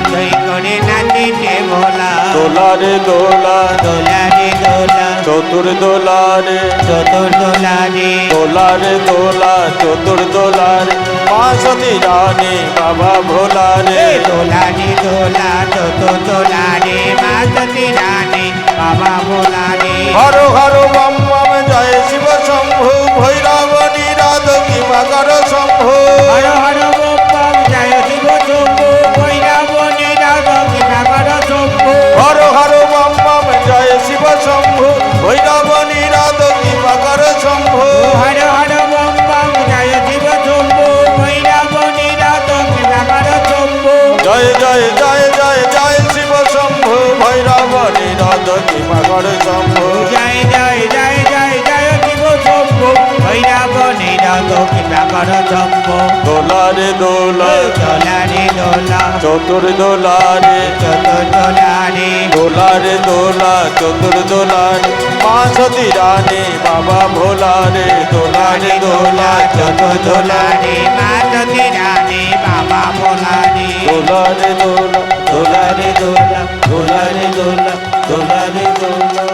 ধই করে নাচিছে ভোলা দোলা রে দোলা দোলা রে দোলা চতুর দোলা রে চতুর দোলা রে দোলা রে দোলা চতুর দোলা রে মা সতী রানী বাবা ভোলা রে দোলা রে দোলা চতুর দোলা রে মা সতী রানী বাবা ভোলা রে হর হর বম বম জয় শিব শম্ভু ভৈরব নিরাদ কি মকর শম্ভু হর হর বম জয় শিব শম্ভু ভৈরব নিরাদ কি মকর শম্ভু হর হর বম বম জয় শিব শম্ভু ভৈরব নিরাদ কি মকর শম্ভু হর হর বম বম জয় শিব শম্ভু ভৈরব নিরাদ কি মকর শম্ভু জয় জয় জয় জয় জয় শিব শম্ভু ভৈরব নিরাদ কি মকর শম্ভু জয় জয় জয় জয় জয় শিব শম্ভু ভৈরব নিরাদ কি মকর শম্ভু দোলা রে দোলা দোলা রে দোলা চতুর দোলা রে চতুর দোলা রে দোলা রে দোলা চতুর দোলা রে মা সতী রানী বাবা ভোলা রে দোলা রে দোলা চতুর দোলা রে মা সতী রানী বাবা ভোলা রে দোলা রে দোলা দোলা রে দোলা দোলা রে দোলা দোলা রে দোলা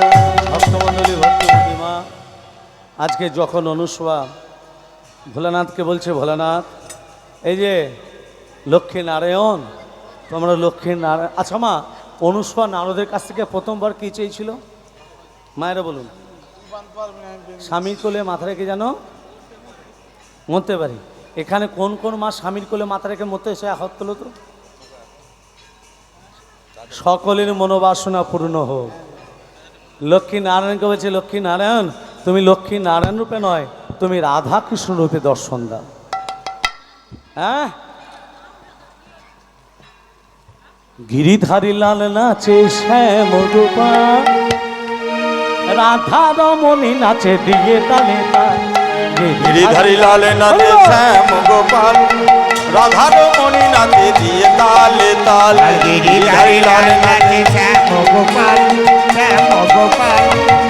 ভক্তমণ্ডলী ভক্তবতী মা আজকে যখন অনুসভা ভোলানাথকে বলছে ভোলানাথ এই যে লক্ষ্মী নারায়ণ তোমরা লক্ষ্মী নারায়ণ আচ্ছা মা অনুসভা নারদের কাছ থেকে প্রথমবার কি চেয়েছিল মায়েরা বলুন স্বামীর কোলে মাথা রেখে যেন মরতে পারি এখানে কোন কোন মা স্বামীর কোলে মাথা রেখে মরতে এসে হাত তোলো তো সকলের মনোবাসনা পূর্ণ হোক লক্ষ্মী নারায়ণকে বলছে লক্ষ্মী নারায়ণ তুমি লক্ষ্মী নারায়ণ রূপে নয় তুমি রাধা কৃষ্ণ রূপে দর্শন দাও হ্যাঁ গিরিধারী লাল নাচে শ্যাম গোপাল রাধা রমণী নাচে দিয়ে তালে তাল গিরিধারী লাল নাচে শ্যাম গোপাল রাধার মণি নাচে দিয়ে তালে তাল গিরিধারী লাল নাচে শ্যাম গোপাল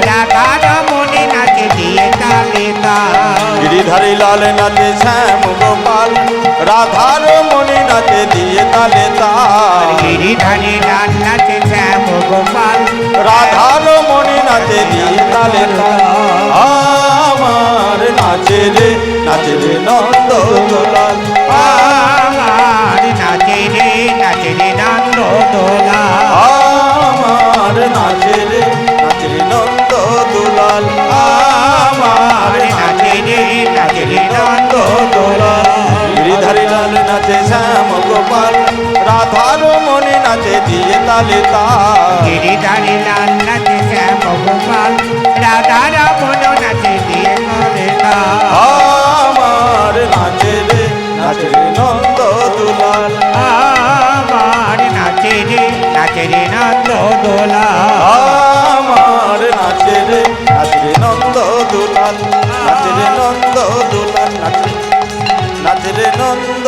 রাধা রমণী নাচে দিয়ে তালে তাল গিরিধারী লাল নাচে শ্যাম গোপাল রাধার মণি নাচে দিয়ে তালে তাল গিরিধারী লাল নাচে শ্যাম গোপাল রাধার মণি নাচে দিয়ে তালে তাল আমার নাচে রে নন্দ দোলাল আমার নাচে রে নন্দ দোলা আমার নাচে রে নন্দ দুলাল আমার নাচে রে নন্দ দোলা গিরিধারী লাল নাচে শ্যাম গোপাল রাধার মণি নাচে দিয়ে তালে তাল গিরিধারী লাল নাচে শ্যাম গোপাল রাধা রমণ নাচে দিয়ে তালে তাল আমার নাচে রে নন্দ দুলাল আমার নাচে রে নন্দ দোলা আমার নাচে রে নন্দ দুলাল নাচে রে নন্দ দুলাল নাচে রে নন্দ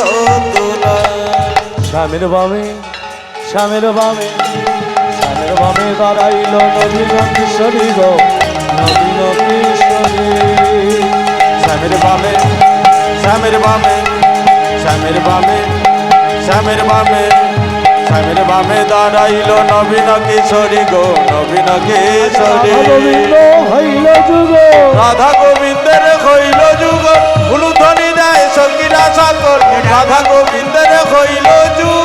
দুলাল স্বামীর বামে স্বামীর বামে স্বামীর বামে দাঁড়াইল নবীন কিশোরী গো নবীন কিশোরী শ্যামের বামে শ্যামের বামে শ্যামের বামে শ্যামের বামে শ্যামের বামে দাঁড়াইল নবীন কিশোরী গো নবীন কিশোরী গোবিন্দ হইল যুগ রাধা গোবিন্দের হইল যুগ উলুধ্বনি দেয় সঙ্গীরা সাগর রাধা গোবিন্দের হইল যুগ